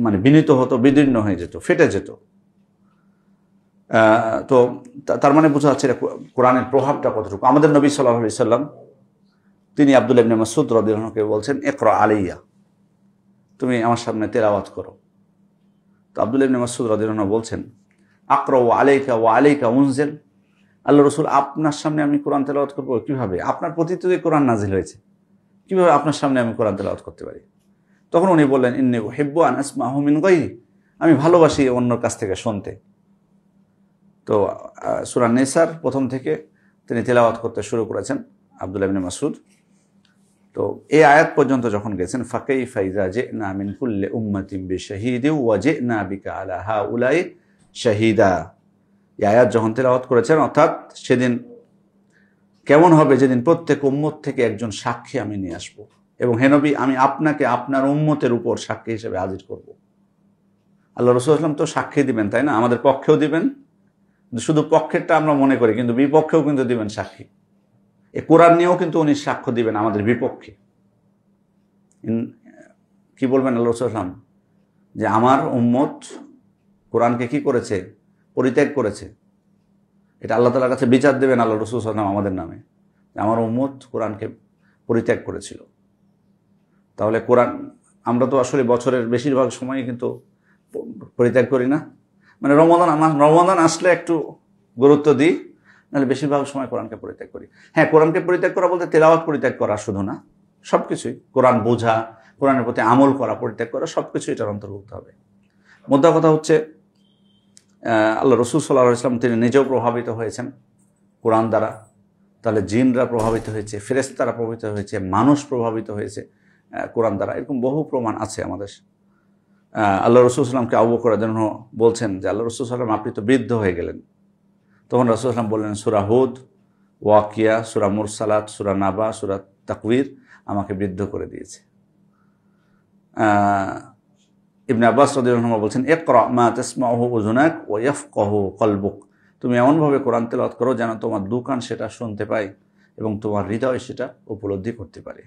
Speaker 1: মানে বিনীত হতো, বিদীর্ণ হয়ে যেত, ফেটে যেত। তো তার মানে বোঝা যাচ্ছে কোরআনের প্রভাবটা কতটুকু। আমাদের নবী সাল্লাল্লাহু আলাইহি সাল্লাম তিনি আব্দুল্লাহ ইবনে মাসউদ রাদিয়াল্লাহু আনহুকে বলছেন, ইকরা আলাইয়া, তুমি আমার সামনে তেলাওয়াত করো। তো আব্দুল্লাহ ইবনে মাসউদ রাদিয়াল্লাহু আনহু বলছেন, আকরা আলাইকা ওয়া আলাইকা উনজিল, আল্লাহ রাসূল আপনার সামনে আমি কোরআন তেলাওয়াত করব কিভাবে? আপনার প্রতি তো কোরআন নাজিল হয়েছে, কিভাবে আপনার সামনে আমি কোরআন তেলাওয়াত করতে পারি? তখন উনি বললেন, ইন্নী উহিব্বু আন আসমাহু মিন গায়রি, আমি ভালোবাসি অন্যর কাছ থেকে শুনতে। তো সূরা নিসার প্রথম থেকে তিনি তেলাওয়াত করতে শুরু করেছেন আব্দুল্লাহ ইবনে মাসউদ। তো এই আয়াত পর্যন্ত যখন গেছেন, ফাকাইফা ইযা জি'না মিন কুল্লি উম্মাতিন বিশাহিদিন ওয়া জি'না বিকা আলা হাউলাই শাহিদা, এই আয়াত যখন তেলাওয়াত করেছেন, অর্থাৎ সেদিন কেমন হবে যেদিন প্রত্যেক উম্মত থেকে একজন সাক্ষী আমি নিয়ে আসবো, এবং হে নবী আমি আপনাকে আপনার উম্মতের উপর সাক্ষী হিসেবে হাজির করব। আল্লাহ রাসূল সাল্লাল্লাহু আলাইহি ওয়াসাল্লাম তো সাক্ষী দিবেন, তাই না? আমাদের পক্ষেও দিবেন, শুধু পক্ষেরটা আমরা মনে করি, কিন্তু বিপক্ষেও কিন্তু দিবেন সাক্ষী। এ কোরআন নিয়েও কিন্তু উনি সাক্ষ্য দিবেন আমাদের বিপক্ষে। কি বলবেন আল্লাহ রাসূল সাল্লাল্লাহু আলাইহি ওয়াসাল্লাম? যে আমার উম্মত কোরআনকে কি করেছে? পরিত্যাগ করেছে। এটা আল্লাহ তাআলার কাছে বিচার দেবেন আল্লাহ রাসূল সাল্লাল্লাহু আলাইহি ওয়াসাল্লাম আমাদের নামে, যে আমার উম্মত কোরআনকে পরিত্যাগ করেছিল। তাহলে কোরআন আমরা তো আসলে বছরের বেশিরভাগ সময় কিন্তু পরিত্যাগ করি না। মানে রমাদান আসলে একটু গুরুত্ব দিই, নাহলে বেশিরভাগ সময় কোরআনকে পরিত্যাগ করি। হ্যাঁ, কোরআনকে পরিত্যাগ করা বলতে তেলাওয়াত পরিত্যাগ করা শুধু না, সব কিছুই, কোরআন বোঝা, কোরআনের প্রতি আমল করা, পরিত্যাগ করা, সব কিছু এটার অন্তর্ভুক্ত হবে। মোদ্দা কথা হচ্ছে, আল্লাহ রাসূল সাল্লাল্লাহু আলাইহি ওয়াসাল্লাম তিনি নিজেও প্রভাবিত হয়েছেন কোরআন দ্বারা, তাহলে জিনরা প্রভাবিত হয়েছে, ফেরেশতারা প্রভাবিত হয়েছে, মানুষ প্রভাবিত হয়েছে কোরআন দ্বারা। এরকম বহু প্রমাণ আছে আমাদের। আল্লাহ রাসূল সাল্লাল্লাহু আলাইহি ওয়াসাল্লামকে আবু বকর রাদিয়াল্লাহু আনহু বলছেন যে আল্লাহ রাসূল সাল্লাল্লাহু আলাইহি ওয়াসাল্লাম আপনি তো বৃদ্ধ হয়ে গেলেন। তখন রাসূল সাল্লাল্লাহু আলাইহি ওয়াসাল্লাম বললেন, সূরা হুদ, ওয়াকিয়া, সূরা মুরসালাত, সূরা নাবা, সূরা তাকবীর আমাকে বৃদ্ধ করে দিয়েছে। ইবনে আব্বাস রাদিয়াল্লাহু আনহু বলছেন, ইকরা মা তাসমাউহু উযুনাক ওয়া ইয়াফকাহু কলবুক, তুমি এমনভাবে কোরআন তেলাওয়াত করো যেন তোমার দুই কান সেটা শুনতে পায় এবং তোমার হৃদয় সেটা উপলব্ধি করতে পারে।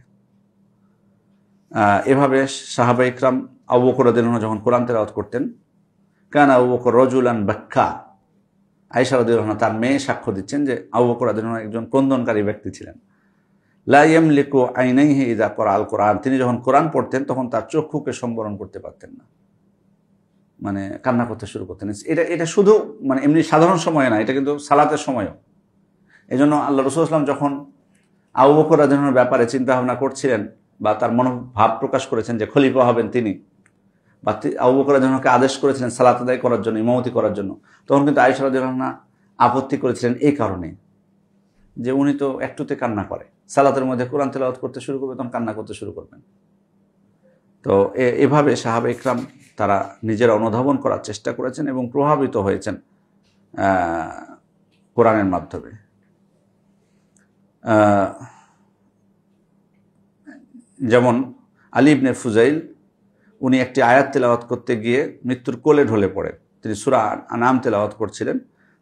Speaker 1: এভাবে সাহাবা ইকরাম আবু বকর রাদিয়াল্লাহু আনহু যখন কোরআন তেলাওয়াত করতেন, কানা আবু বকর রাজুলান বাক্কা, আয়েশা রাদিয়াল্লাহু আনহা তার মেয়ে সাক্ষ্য দিচ্ছেন যে আবু বকর রাদিয়াল্লাহু আনহু একজন ক্রন্দনকারী ব্যক্তি ছিলেন। লা ইয়ামলিকু আইনাইহি ইযা ক্বরাআল কোরআন, তিনি যখন কোরআন পড়তেন তখন তার চক্ষুকে সম্বরণ করতে পারতেন না, মানে কান্না করতে শুরু করতেন। এটা শুধু মানে এমনি সাধারণ সময়ে না, এটা কিন্তু সালাতের সময়ও। এই জন্য আল্লাহ রাসূল সাল্লাল্লাহু আলাইহি ওয়াসাল্লাম যখন আবু বকর রাদিয়াল্লাহু আনহুর ব্যাপারে চিন্তা ভাবনা করছিলেন বা তার মনোভাব প্রকাশ করেছেন যে খলিফা হবেন তিনি, বা আবু বকর রাদিয়াল্লাহু আনহুকে আদেশ করেছিলেন সালাত আদায় করার জন্য, ইমামতি করার জন্য, তখন কিন্তু আয়েশা রাদিয়াল্লাহু আনহা আপত্তি করেছিলেন এই কারণে যে উনি তো একটুতে কান্না করে, সালাতের মধ্যে কোরআন তেলাওয়াত করতে শুরু করবে তখন কান্না করতে শুরু করবেন। তো এভাবে সাহাবা ইকরাম তারা নিজেরা অনুধাবন করার চেষ্টা করেছেন এবং প্রভাবিত হয়েছেন কোরআনের মাধ্যমে। যেমন আলী ইবনে ফুজাইল উনি একটি আয়াত তেলাওয়াত করতে গিয়ে মৃত্যুর কোলে ঢলে পড়েন। তিনি সূরা আনাম তেলাওয়াত করছিলেন।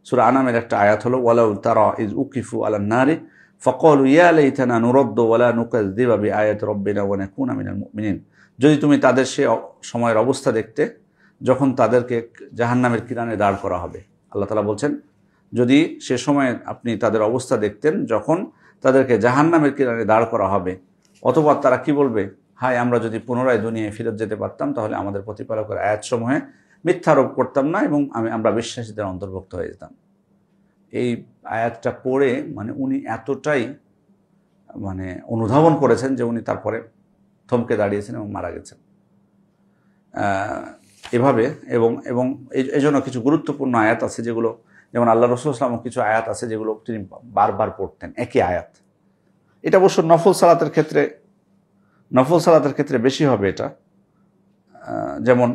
Speaker 1: সূরা আনামের একটা আয়াত হলো ওয়ালাউ তারা ইজ উকিফু আলান নারি ফাকালু ইয়া লাইতানা নুরাদ্দু ওয়ালা নুকাযযিবা বিআয়াতি রাব্বিনা ওয়া নাকুনা মিনাল মুমিনিন। যদি তুমি তাদের সে সময়ের অবস্থা দেখতে যখন তাদেরকে জাহান্নামের কিনারে দাঁড় করা হবে। আল্লাহ তাআলা বলছেন যদি সে সময় আপনি তাদের অবস্থা দেখতেন যখন তাদেরকে জাহান্নামের কিনারে দাঁড় করা হবে, অথবা তারা কি বলবে, হায় আমরা যদি পুনরায় দুনিয়ায় ফিরত যেতে পারতাম তাহলে আমাদের প্রতিপালকের আয়াতসমূহে মিথ্যারোপ করতাম না এবং আমরা বিশ্বাসীদের অন্তর্ভুক্ত হয়ে যেতাম। এই আয়াতটা পড়ে মানে উনি এতটাই মানে অনুধাবন করেছেন যে উনি তারপরে থমকে দাঁড়িয়েছেন এবং মারা গেছেন এভাবে। এবং এবং এই জন্য কিছু গুরুত্বপূর্ণ আয়াত আছে যেগুলো, যেমন আল্লাহ রাসূল সাল্লাল্লাহু আলাইহি ওয়াসাল্লাম কিছু আয়াত আছে যেগুলো তিনি বারবার পড়তেন, একই আয়াত। এটা অবশ্য নফল সালাতের ক্ষেত্রে বেশি হবে এটা। যেমন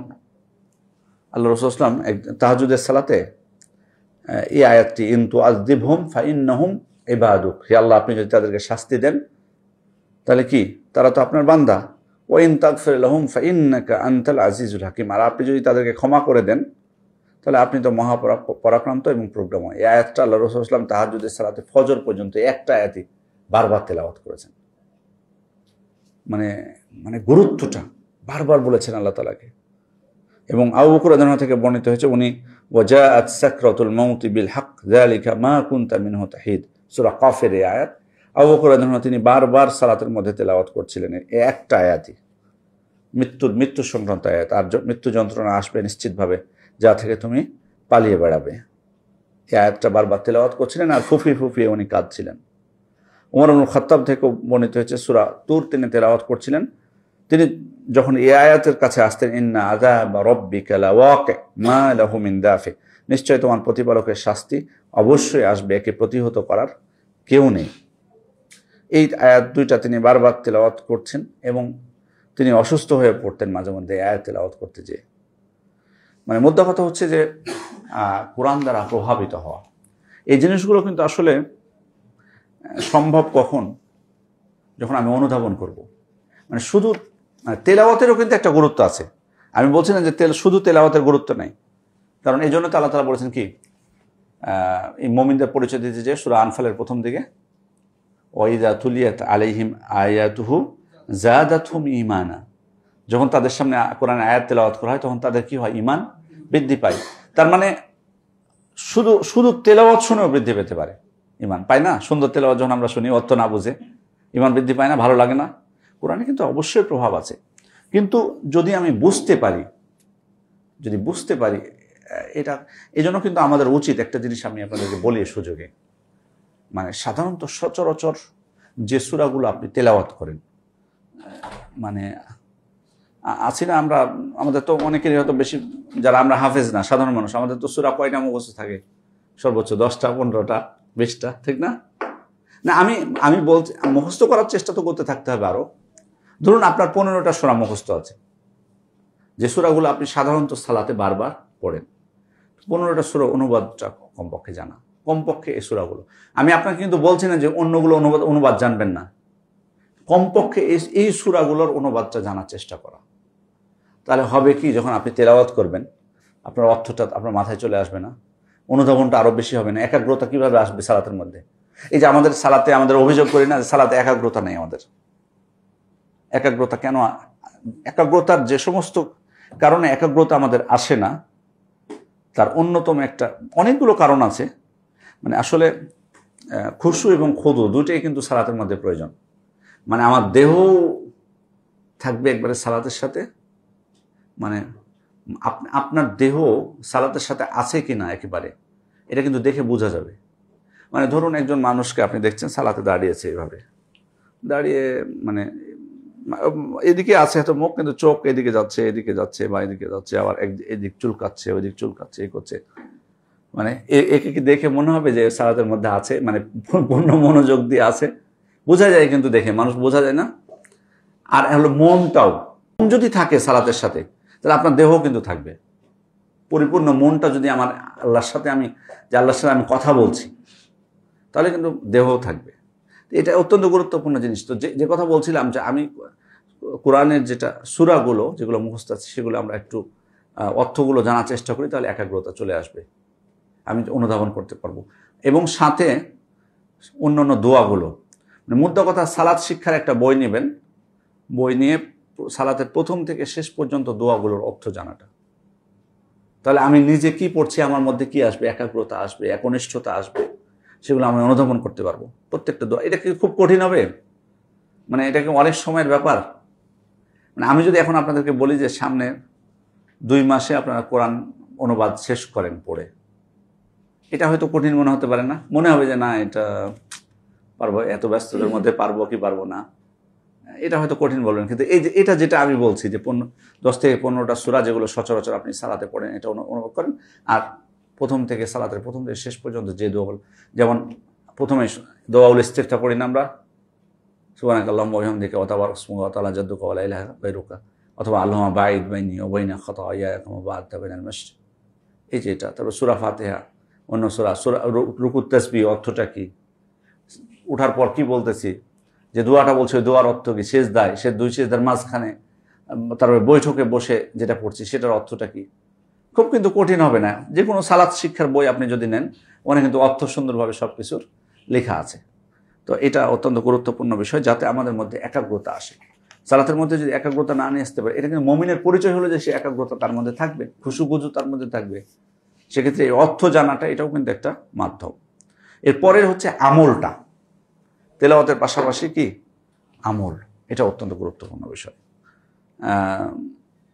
Speaker 1: আল্লাহ রাসূল সাল্লাল্লাহু আলাইহি ওয়াসাল্লাম তাহাজ্জুদের সালাতে এই আয়াতটি ইন তুআযযিবহুম ফাইন্নাহুম ইবাদুক, হে আল্লাহ আপনি যদি তাদেরকে শাস্তি দেন তাহলে কি তারা তো আপনার বান্দা, ওয়া ইন তাগফির লাহুম ফাইন্নাকা আনতাল আজিজুল হাকিম, আর আপনি যদি তাদেরকে ক্ষমা করে দেন তাহলে আপনি তো মহাপরাক্রান্ত এবং প্রজ্ঞাময়। এই আয়াতটা আল্লাহ রাসূল সাল্লাল্লাহু আলাইহি ওয়াসাল্লাম তাহাজ্জুদের সালাতে ফজর পর্যন্ত একটা আয়াতই বারবার তেলাওয়াত করেছেন। মানে মানে গুরুত্বটা বারবার বলেছেন আল্লাহ তাআলাকে। এবং আবু বকর রাদিয়াল্লাহু আনহু থেকে বর্ণিত হয়েছে উনি ওয়াজাআত সাকরাতুল মাউতি বিল হক যালিকা মা কুনতা মিনহু তাহিদ, সূরা কাফের এই আয়াত আবু বকর রাদিয়াল্লাহু আনহু তিনি বারবার সালাতের মধ্যে তেলাওয়াত করছিলেন এই একটা আয়াতই, মৃত্যু সংক্রান্ত আয়াত। আর মৃত্যু যন্ত্রণা আসবে নিশ্চিতভাবে, যা থেকে তুমি পালিয়ে বেড়াবে। এই আয়াতটা বারবার তেলাওয়াত করছিলেন আর ফুফিয়ে উনি কাঁদছিলেন। ওমর ইবনে খাত্তাব থেকে বর্ণিত হয়েছে সূরা তুর তিনি তেলাওয়াত করছিলেন। তিনি যখন এই আয়াতের কাছে আসতেন ইন্না আযাবা রাব্বিকা লাওয়াকি মা লাহু মিন দাফি, নিশ্চয় তোমার প্রতিপালকের শাস্তি অবশ্যই আসবে, একে প্রতিহত করার কেউ নেই। এই আয়াত দুইটা তিনি বারবার তেলাওয়াত করছেন এবং তিনি অসুস্থ হয়ে পড়তেন মাঝে মধ্যে এই আয়াত তেলাওয়াত করতে যেয়ে। মানে মোদ্দা কথা হচ্ছে যে কোরআন দ্বারা প্রভাবিত হওয়া, এই জিনিসগুলো কিন্তু আসলে সম্ভব কখন, যখন আমি অনুধাবন করব। মানে শুধু তেলাওয়াতেরও কিন্তু একটা গুরুত্ব আছে। আমি বলছি না যে শুধু তেলাওয়াতের গুরুত্ব নাই, কারণ এই জন্য তো আল্লাহ তাআলা বলেছেন কি এই মুমিনদের পরিচয় দিতে যে সূরা আনফালের প্রথম দিকে ওয়াইদা তুলিয়াত আলাইহিম আয়াতুহু যাদাতহুম ঈমানা, যখন তাদের সামনে কোরআনের আয়াত তেলাওয়াত করা হয় তখন তাদের কি হয়, ঈমান বৃদ্ধি পায়। তার মানে শুধু তেলাওয়াত শুনেও বৃদ্ধি পেতে পারে, ঈমান পায় না। সুন্দর তেলাওয়াত যখন আমরা শুনি অর্থ না বুঝে ঈমান বৃদ্ধি পায় না, ভালো লাগে না। কোরআনে কিন্তু অবশ্যই প্রভাব আছে, কিন্তু যদি আমি বুঝতে পারি এটা, এই জন্য কিন্তু আমাদের উচিত একটা জিনিস আমি আপনাদেরকে বলি সুযোগে, মানে সাধারণত সচরাচর যে সূরাগুলো আপনি তেলাওয়াত করেন, মানে আছি না আমরা, আমাদের তো অনেকেরই হয়তো বেশি, যারা আমরা হাফেজ না সাধারণ মানুষ, আমাদের তো সূরা কয়টা মুখস্থ থাকে, সর্বোচ্চ 10টা 15টা 20টা, ঠিক না? না আমি বলছি মুখস্থ করার চেষ্টা তো করতে থাকতে হবে। আরও ধরুন আপনার 15টা সূরা মুখস্থ আছে, যে সূরাগুলো আপনি সাধারণত সালাতে বারবার পড়েন, 15টা সূরা অনুবাদটা কমপক্ষে জানা, কমপক্ষে এই সূরাগুলো। আমি আপনাকে কিন্তু বলছি না যে অন্যগুলো অনুবাদ জানবেন না, কমপক্ষে এই সূরাগুলোর অনুবাদটা জানার চেষ্টা করা। তাহলে হবে কি, যখন আপনি তেলাওয়াত করবেন আপনার অর্থটা আপনার মাথায় চলে আসবে না, অনুধাবনটা আরও বেশি হবে না। একাগ্রতা কিভাবে আসবে সালাতের মধ্যে? এই যে আমাদের সালাতে আমাদের অভিযোগ করি না যে সালাতে একাগ্রতা নেই আমাদের। একাগ্রতা কেন? একাগ্রতার যে সমস্ত কারণে একাগ্রতা আমাদের আসে না তার অন্যতম একটা, অনেকগুলো কারণ আছে। মানে আসলে খুশু এবং খুদু দুটোই কিন্তু সালাতের মধ্যে প্রয়োজন। মানে আমার দেহ থাকবে একবারে সালাতের সাথে, মানে আপনার দেহ সালাতের সাথে আছে কি না একেবারে, এটা কিন্তু দেখে বোঝা যাবে। মানে ধরুন একজন মানুষকে আপনি দেখছেন সালাতে দাঁড়িয়েছে, এভাবে দাঁড়িয়ে মানে এদিকে আছে হয়তো মুখ, কিন্তু চোখ এদিকে যাচ্ছে বা এদিকে যাচ্ছে, আবার এদিক চুলকাচ্ছে ওইদিক চুলকাচ্ছে, এই করছে। মানে একে দেখে মনে হবে যে সালাতের মধ্যে আছে, মানে পূর্ণ মনোযোগ দিয়ে আছে, বোঝা যায় কিন্তু দেখে মানুষ, বোঝা যায় না। আর হলো মনটাও, মন যদি থাকে সালাতের সাথে তাহলে আপনার দেহও কিন্তু থাকবে পরিপূর্ণ। মনটা যদি আমার আল্লাহর সাথে আল্লাহর সাথে আমি কথা বলছি, তাহলে কিন্তু দেহও থাকবে। এটা অত্যন্ত গুরুত্বপূর্ণ জিনিস। তো যে কথা বলছিলাম যে আমি কোরআনের যেটা সূরাগুলো যেগুলো মুখস্থ আছে সেগুলো আমরা একটু অর্থগুলো জানার চেষ্টা করি, তাহলে একাগ্রতা চলে আসবে, আমি অনুধাবন করতে পারবো। এবং সাথে অন্যান্য দোয়াগুলো, মানে মুদ্রা কথা, সালাত শিক্ষার একটা বই নেবেন, বই নিয়ে সালাতের প্রথম থেকে শেষ পর্যন্ত দোয়াগুলোর অর্থ জানাটা, তাহলে আমি নিজে কি পড়ছি, আমার মধ্যে কি আসবে, একাগ্রতা আসবে, একনিষ্ঠতা আসবে, সেগুলো আমি অনুধাবন করতে পারবো প্রত্যেকটা দোয়া। এটা কি খুব কঠিন হবে? মানে এটা কি অনেক সময়ের ব্যাপার? মানে আমি যদি এখন আপনাদেরকে বলি যে সামনে 2 মাসে আপনারা কোরআন অনুবাদ শেষ করেন পড়ে, এটা হয়তো কঠিন মনে হতে পারে না? মনে হবে যে না, এটা পারবো, এত ব্যস্ততার মধ্যে পারবো কি পারবো না, এটা হয়তো কঠিন বলবেন। কিন্তু এই যে এটা যেটা আমি বলছি যে 10 থেকে 15টা সূরা যেগুলো সচরাচর আপনি সালাতে পড়েন, এটা অনুভব করেন। আর প্রথম থেকে সালাতের প্রথম থেকে শেষ পর্যন্ত যে দোয়া, যেমন প্রথমে দোয়াউল ইস্তিফতা পড়ি না আমরা, সুবহানাকাল্লাহুম্মা ওয়া বিহামদিকা ওয়া তাবারাকা ইসমুকা ওয়া তাআলা জাদ্দুকা ওয়া লা ইলাহা গায়রুকা, অথবা আল্লাহুম্মা বাঈদ বাইনি ওয়া বাইনা খাতায়ায়া কামা বা'আদতা বাইনাল মাশরিক, এই যে এটা। তারপর সূরা ফাতিহা, অন্য সূরা রুকুত তাসবিহ অর্থটা কি, উঠার পর কি বলতেছি, যে দোয়াটা বলছে ওই দোয়ার অর্থ কি, সেজদায়, সে 2 সেজদার মাঝখানে, তারপরে বৈঠকে বসে যেটা পড়ছি সেটার অর্থটা কি। খুব কিন্তু কঠিন হবে না। যে কোনো সালাত শিক্ষার বই আপনি যদি নেন, ওখানে কিন্তু অর্থ সুন্দরভাবে সব কিছুর লেখা আছে। তো এটা অত্যন্ত গুরুত্বপূর্ণ বিষয়, যাতে আমাদের মধ্যে একাগ্রতা আসে। সালাতের মধ্যে যদি একাগ্রতা না নিয়ে আসতে পারে, এটা কিন্তু মুমিনের পরিচয় হলো যে সে একাগ্রতা তার মধ্যে থাকবে, খুশুখুজু তার মধ্যে থাকবে। সেক্ষেত্রে এই অর্থ জানাটা এটাও কিন্তু একটা মাধ্যম। এরপরের হচ্ছে আমলটা, তেলাওয়াতের পাশাপাশি কি আমল, এটা অত্যন্ত গুরুত্বপূর্ণ বিষয়।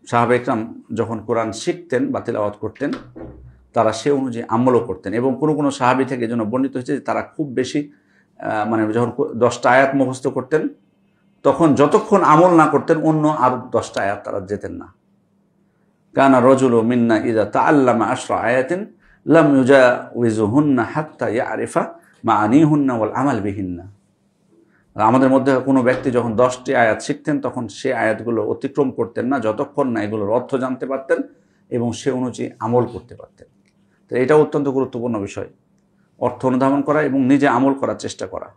Speaker 1: সাহাবা ইকরাম যখন কোরআন শিখতেন বা তেলাওয়াত করতেন, তারা সে অনুযায়ী আমলও করতেন। এবং কোনো কোনো সাহাবী থেকে এজন্য বর্ণিত হয়েছে যে তারা খুব বেশি মানে যখন 10টা আয়াত মুখস্থ করতেন, তখন যতক্ষণ আমল না করতেন অন্য আরো 10টা আয়াত তারা যেতেন না। কানা রাজুলু মিন্না ইযা তাআল্লামা 10 আয়াতিন লাম ইউজাউযুহুন্না হাত্তা ইয়ারিফা মাআনিহুন্না ওয়াল আমাল বিহিন্না। আমাদের মধ্যে কোনো ব্যক্তি যখন 10টি আয়াত শিখতেন, তখন সে আয়াতগুলো অতিক্রম করতেন না যতক্ষণ না এগুলোর অর্থ জানতে পারতেন এবং সে অনুযায়ী আমল করতে পারতেন। তো এটা অত্যন্ত গুরুত্বপূর্ণ বিষয়, অর্থ অনুধাবন করা এবং নিজে আমল করার চেষ্টা করা।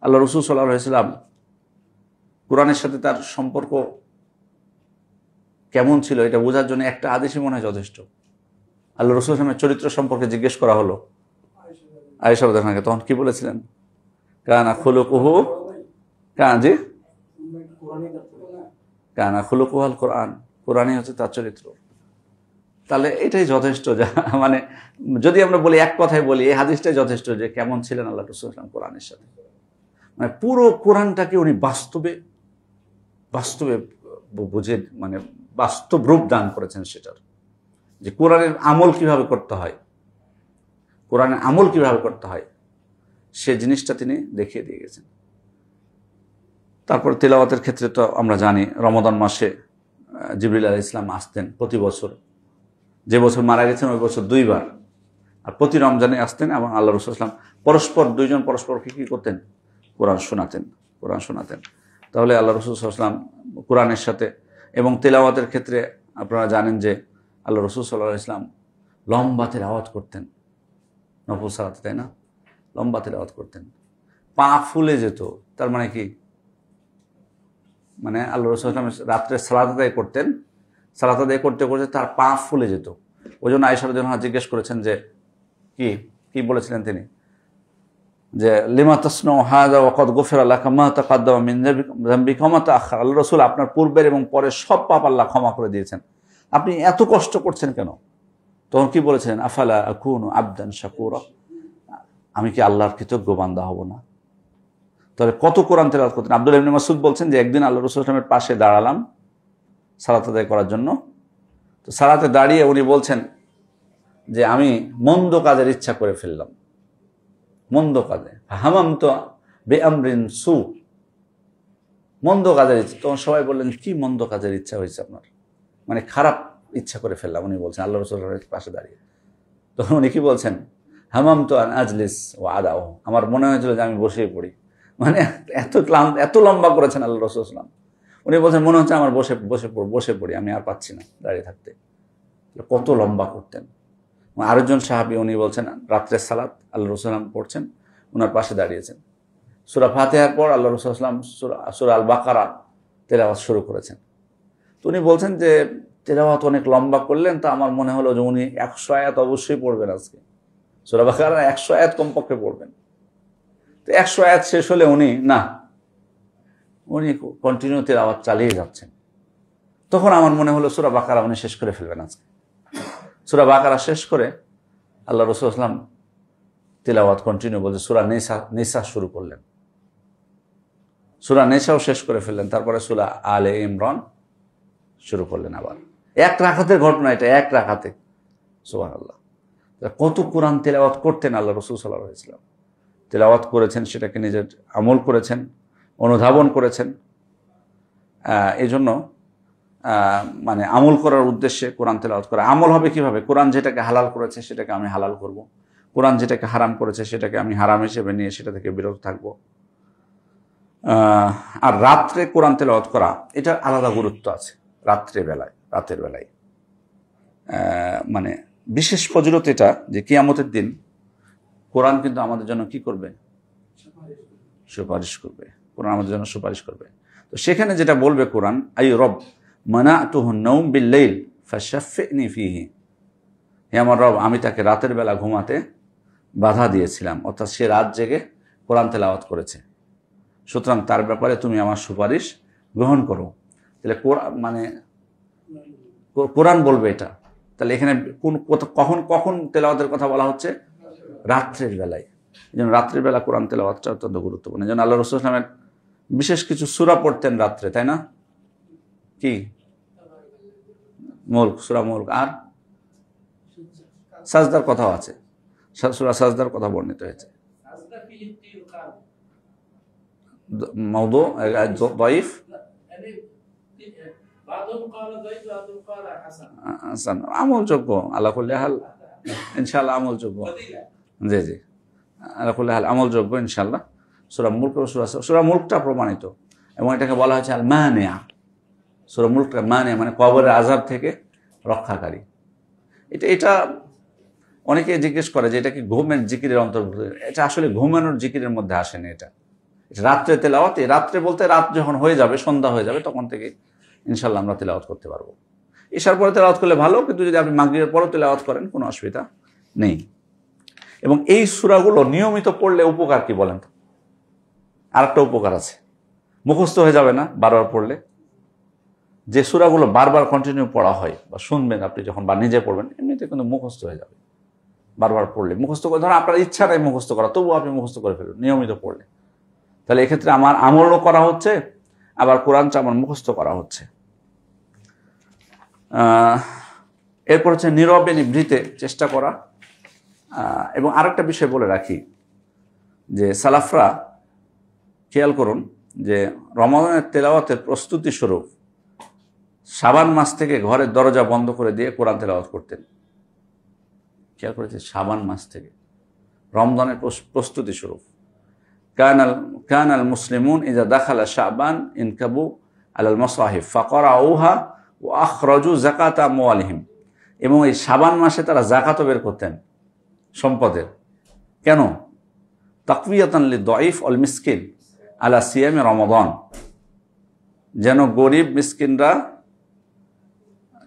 Speaker 1: আল্লাহ রাসূল সাল্লাল্লাহু আলাইহি ওয়াসাল্লাম কোরআনের সাথে তার সম্পর্ক কেমন ছিল এটা বোঝার জন্য একটা হাদিসই মনে হয় যথেষ্ট। আল্লাহ রাসূল সাল্লাল্লাহু আলাইহি ওয়াসাল্লামের চরিত্র সম্পর্কে জিজ্ঞেস করা হলো আয়েশা রাদিয়াল্লাহু আনহা, তখন কি বলেছিলেন? কানা খুলুকুহু জি কানা খুলুকুহু আল কোরআন, কোরআনই হচ্ছে তার চরিত্র। তাহলে এটাই যথেষ্ট। যা মানে যদি আমরা বলি, এক কথায় বলি, এই হাদিসটাই যথেষ্ট যে কেমন ছিলেন আল্লাহ রাসূল সাল্লাল্লাহু আলাইহি ওয়াসাল্লাম কোরআনের সাথে। মানে পুরো কোরআনটাকে উনি বাস্তবে বুঝে, মানে বাস্তব রূপ দান করেছেন সেটার, যে কোরআনের আমল কিভাবে করতে হয়, কোরআনের আমল কিভাবে করতে হয়, সে জিনিসটা তিনি দেখিয়ে দিয়ে গেছেন। তারপর তেলাওয়াতের ক্ষেত্রে তো আমরা জানি রমাদান মাসে জিবরিল আলাইহিস সালাম আসতেন প্রতি বছর, যে বছর মারা গেছেন ওই বছর 2 বার, আর প্রতি রমজানে আসতেন। এবং আল্লাহ রাসূল সাল্লাল্লাহু আলাইহি ওয়াসাল্লাম দুইজন পরস্পরকে কি করতেন? কোরআন শোনাতেন। তাহলে আল্লাহ রাসূল সাল্লাল্লাহু আলাইহি ওয়াসাল্লাম কোরআনের সাথে এবং তেলাওয়াতের ক্ষেত্রে আপনারা জানেন যে আল্লাহ রাসূল সাল্লাল্লাহু আলাইহি ওয়াসাল্লাম লম্বা তেলাওয়াত করতেন, নফল সালাতে, তাই না? লম্বা তেলাওয়াত করতেন, পা ফুলে যেত। তার মানে কি? মানে আল্লাহ রাসূল সাল্লাল্লাহু আলাইহি ওয়াসাল্লাম রাত্রে সালাত আদায় করতেন, সালাত আদায় করতে করতে তার পা ফুলে যেত। ওই জন্য আয়েশা রাদিয়াল্লাহু আনহা জিজ্ঞেস করেছেন যে কি বলেছিলেন তিনি, যে লিমা তাসনাউ হাযা ওয়া ক্বাদ গুফিরা লাকা মা তাকাদ্দামা মিন যামবিকা ওয়া মা তাআখার। আল্লাহ রাসূল, আপনার পূর্বের এবং পরের সব পাপ আল্লাহ ক্ষমা করে দিয়েছেন, আপনি এত কষ্ট করছেন কেন? তখন কি বলেছেন? আফালা আকুনু আবদান শাকুরা, আমি কি আল্লাহর কৃতজ্ঞ বান্দা হব না? তাহলে কত কোরআন তেলাওয়াত করতেন। আব্দুল্লাহ ইবনে মাসউদ বলছেন যে একদিন আল্লাহ রাসূল সাল্লাল্লাহু আলাইহি ওয়াসাল্লামের পাশে দাঁড়ালাম সালাত আদায় করার জন্য। তো সালাতে দাঁড়িয়ে উনি বলছেন যে আমি মন্দ কাজের ইচ্ছা করে ফেললাম, মন্দ কাজে, হামামতু বিআমরিন সু, মন্দ কাজের ইচ্ছা। তখন সবাই বললেন, কি মন্দ কাজের ইচ্ছা হয়েছে আপনার? মানে খারাপ ইচ্ছা করে ফেললাম, উনি বলছেন আল্লাহ রাসূলের পাশে দাঁড়িয়ে। তখন উনি কি বলছেন? হামামতু আন আজলিস ওয়া আদাউ, আমার মনে হয়েছিল যে আমি বসেই পড়ি। মানে এত লম্বা করেছেন আল্লাহ রাসূল সাল্লাল্লাহু আলাইহি ওয়াসাল্লাম। উনি বলছেন মনে হচ্ছে আমার বসে পড়ি, আমি আর পাচ্ছি না দাঁড়িয়ে থাকতে। কত লম্বা করতেন। আরেকজন সাহাবী উনি বলছেন রাত্রের সালাত আল্লাহ রাসূল সাল্লাল্লাহু আলাইহি ওয়াসাল্লাম পড়ছেন, ওনার পাশে দাঁড়িয়েছেন। সূরা ফাতিহার পর আল্লাহ রাসূল সাল্লাল্লাহু আলাইহি ওয়াসাল্লাম সূরা আল বাকারা তেলাওয়াত শুরু করেছেন। তো উনি বলছেন যে তেলাওয়াত অনেক লম্বা করলেন, তো আমার মনে হলো যে উনি 100 আয়াত অবশ্যই পড়বেন আজকে, সূরা বাকারা 100 আয়াত কমপক্ষে পড়বেন। তো 100 আয়াত শেষ হলে উনি কন্টিনিউ তেলাওয়াত চালিয়ে যাচ্ছেন। তখন আমার মনে হলো সূরা বাকারা উনি শেষ করে ফেলবেন আজকে। সূরা বাকারা শেষ করে আল্লাহ রাসূল সাল্লাল্লাহু আলাইহি ওয়াসাল্লাম তেলাওয়াত কন্টিনিউ বলতে সূরা নিসা শুরু করলেন, সূরা নিসাও শেষ করে ফেললেন, তারপরে সূরা আলে ইমরান শুরু করলেন। আবার এক রাকাতের ঘটনা এটা, এক রাকাতে। সুবহানাল্লাহ, কত কোরআন তেলাওয়াত করতেন আল্লাহ রাসূল সাল্লাল্লাহু আলাইহি ওয়াসাল্লাম। তেলাওয়াত করেছেন, সেটাকে নিজের আমল করেছেন, অনুধাবন করেছেন। এই জন্য মানে আমল করার উদ্দেশ্যে কোরআন তেলাওয়াত করা। আমল হবে কিভাবে? কোরআন যেটাকে হালাল করেছে সেটাকে আমি হালাল করব, কোরআন যেটাকে হারাম করেছে সেটাকে আমি হারাম হিসেবে নিয়ে সেটা থেকে বিরত থাকব। আর রাত্রে কোরআন তেলাওয়াত করা, এটার আলাদা গুরুত্ব আছে। রাতের বেলায় মানে বিশেষ ফজিলত এটা যে কিয়ামতের দিন কোরআন কিন্তু আমাদের জন্য কি করবে? সুপারিশ করবে। কোরআন আমাদের জন্য সুপারিশ করবে। তো সেখানে যেটা বলবে কোরআন, আই রব মানাতুহু নাওম বিল-লাইল ফাশাফিনি ফিহি, হে আমার রব, আমি তাকে রাতের বেলা ঘুমাতে বাধা দিয়েছিলাম, অর্থাৎ সে রাত জেগে কোরআন তেলাওয়াত করেছে, সুতরাং তার ব্যাপারে তুমি আমার সুপারিশ গ্রহণ করো। তাহলে কোরআন বলবে এটা। তাহলে এখানে কখন তেলাওয়াতের কথা বলা হচ্ছে? রাত্রের বেলায়। এই জন্য রাত্রের বেলা কোরআন তেলাওয়াতটা অত্যন্ত গুরুত্বপূর্ণ। এই জন্য আল্লাহ রাসূল সাল্লাল্লাহু আলাইহি ওয়াসাল্লামের বিশেষ কিছু সূরা পড়তেন রাত্রে, তাই না? কি? মুলক, সূরা মুলক, আর সাজদার কথাও আছে, সূরা সাজদার কথা বর্ণিত হয়েছে। মাওদু দাইফ, আমলযোগ্য, আল্লাহ কুল্লি হাল ইনশাআল্লাহ আমলযোগ্য। জি জি, আল্লাহ কুল্লি হাল আমলযোগ্য ইনশাআল্লাহ। সূরা মুলক, সূরা মুলকটা প্রমাণিত, এবং এটাকে বলা হয়েছে আল মানিয়া। সূরা মুলকটা মানিয়া মানে কবরের আযাব থেকে রক্ষাকারী। এটা অনেকে জিজ্ঞেস করে যে এটা কি ঘুমের জিকিরের অন্তর্ভুক্ত? এটা আসলে ঘুমানোর জিকিরের মধ্যে আসেনি। এটা রাত্রে তেলাওয়াত। রাত্রে বলতে রাত যখন হয়ে যাবে, সন্ধ্যা হয়ে যাবে, তখন থেকে ইনশাল্লাহ আমরা তেলাওয়াত করতে পারবো। ঈশার পরে তেলাওয়াত করলে ভালো, কিন্তু যদি আপনি মাগরিবের পরেও তেলাওয়াত করেন কোনো অসুবিধা নেই। এবং এই সূরাগুলো নিয়মিত পড়লে উপকার কি বলেন তো? আর একটা উপকার আছে, মুখস্থ হয়ে যাবে না বারবার পড়লে। যে সূরাগুলো বারবার কন্টিনিউ পড়া হয় বা শুনবেন আপনি যখন, বা নিজে পড়বেন, এমনিতে কিন্তু মুখস্থ হয়ে যাবে বারবার পড়লে। মুখস্থ করে, ধরুন আপনার ইচ্ছা নেই মুখস্থ করা, তবুও আপনি মুখস্থ করে ফেলবেন নিয়মিত পড়লে। তাহলে এক্ষেত্রে আমার আমলও করা হচ্ছে, আবার কোরআনটা আমার মুখস্থ করা হচ্ছে। এরপর হচ্ছে নীরবে নিভৃতে চেষ্টা করা। এবং আরেকটা বিষয় বলে রাখি যে সালাফরা খেয়াল করুন যে রমাদানের তেলাওয়াতের প্রস্তুতি স্বরূপ শাবান মাস থেকে ঘরের দরজা বন্ধ করে দিয়ে কোরআন তেলাওয়াত করতেন। খেয়াল করেছে, শাবান মাস থেকে রমজানের প্রস্তুতি স্বরূপ। কানাল মুসলিমুন ইজা দাখালা শাবান ইনকাবু আলাল মাসাহিফ ফাকরাউহা ওয়া আখরাজু যাকাতা আমওয়ালিহিম। এবং এই শাবান মাসে তারা যাকাতও বের করতেন সম্পদের। কেন? তাকওয়িয়াতান লিদ-দাঈফ ওয়াল মিসকিন আলা সিয়ামে রমাদান, যেন গরিব মিসকিনরা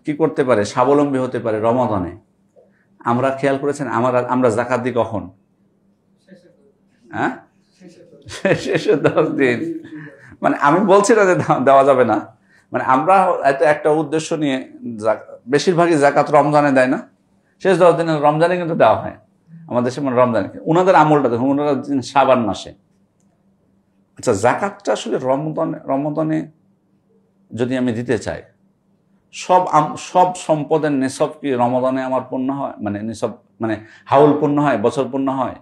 Speaker 1: কি করতে পারে? স্বাবলম্বী হতে পারে রমাদানে। আমরা খেয়াল করেছেন আমরা যাকাত দিই কখন? হ্যাঁ, শেষের 10 দিন। মানে আমি বলছি না যে দেওয়া যাবে না, মানে আমরা একটা উদ্দেশ্য নিয়ে বেশিরভাগই যাকাত রমজানে দেয় না, শেষ 10 দিনে রমজানে কিন্তু দেওয়া হয় আমাদের দেশে। মানে রমজানে ওনাদের আমলটা দেখুন, ওনারা শাবান মাসে। আচ্ছা, যাকাতটা আসলে রমজানে যদি আমি দিতে চাই, সব সম্পদের নিসব কি রমজানে আমার পূর্ণ হয়? মানে নিসব মানে হাউল পূর্ণ হয়, বছর পূর্ণ হয়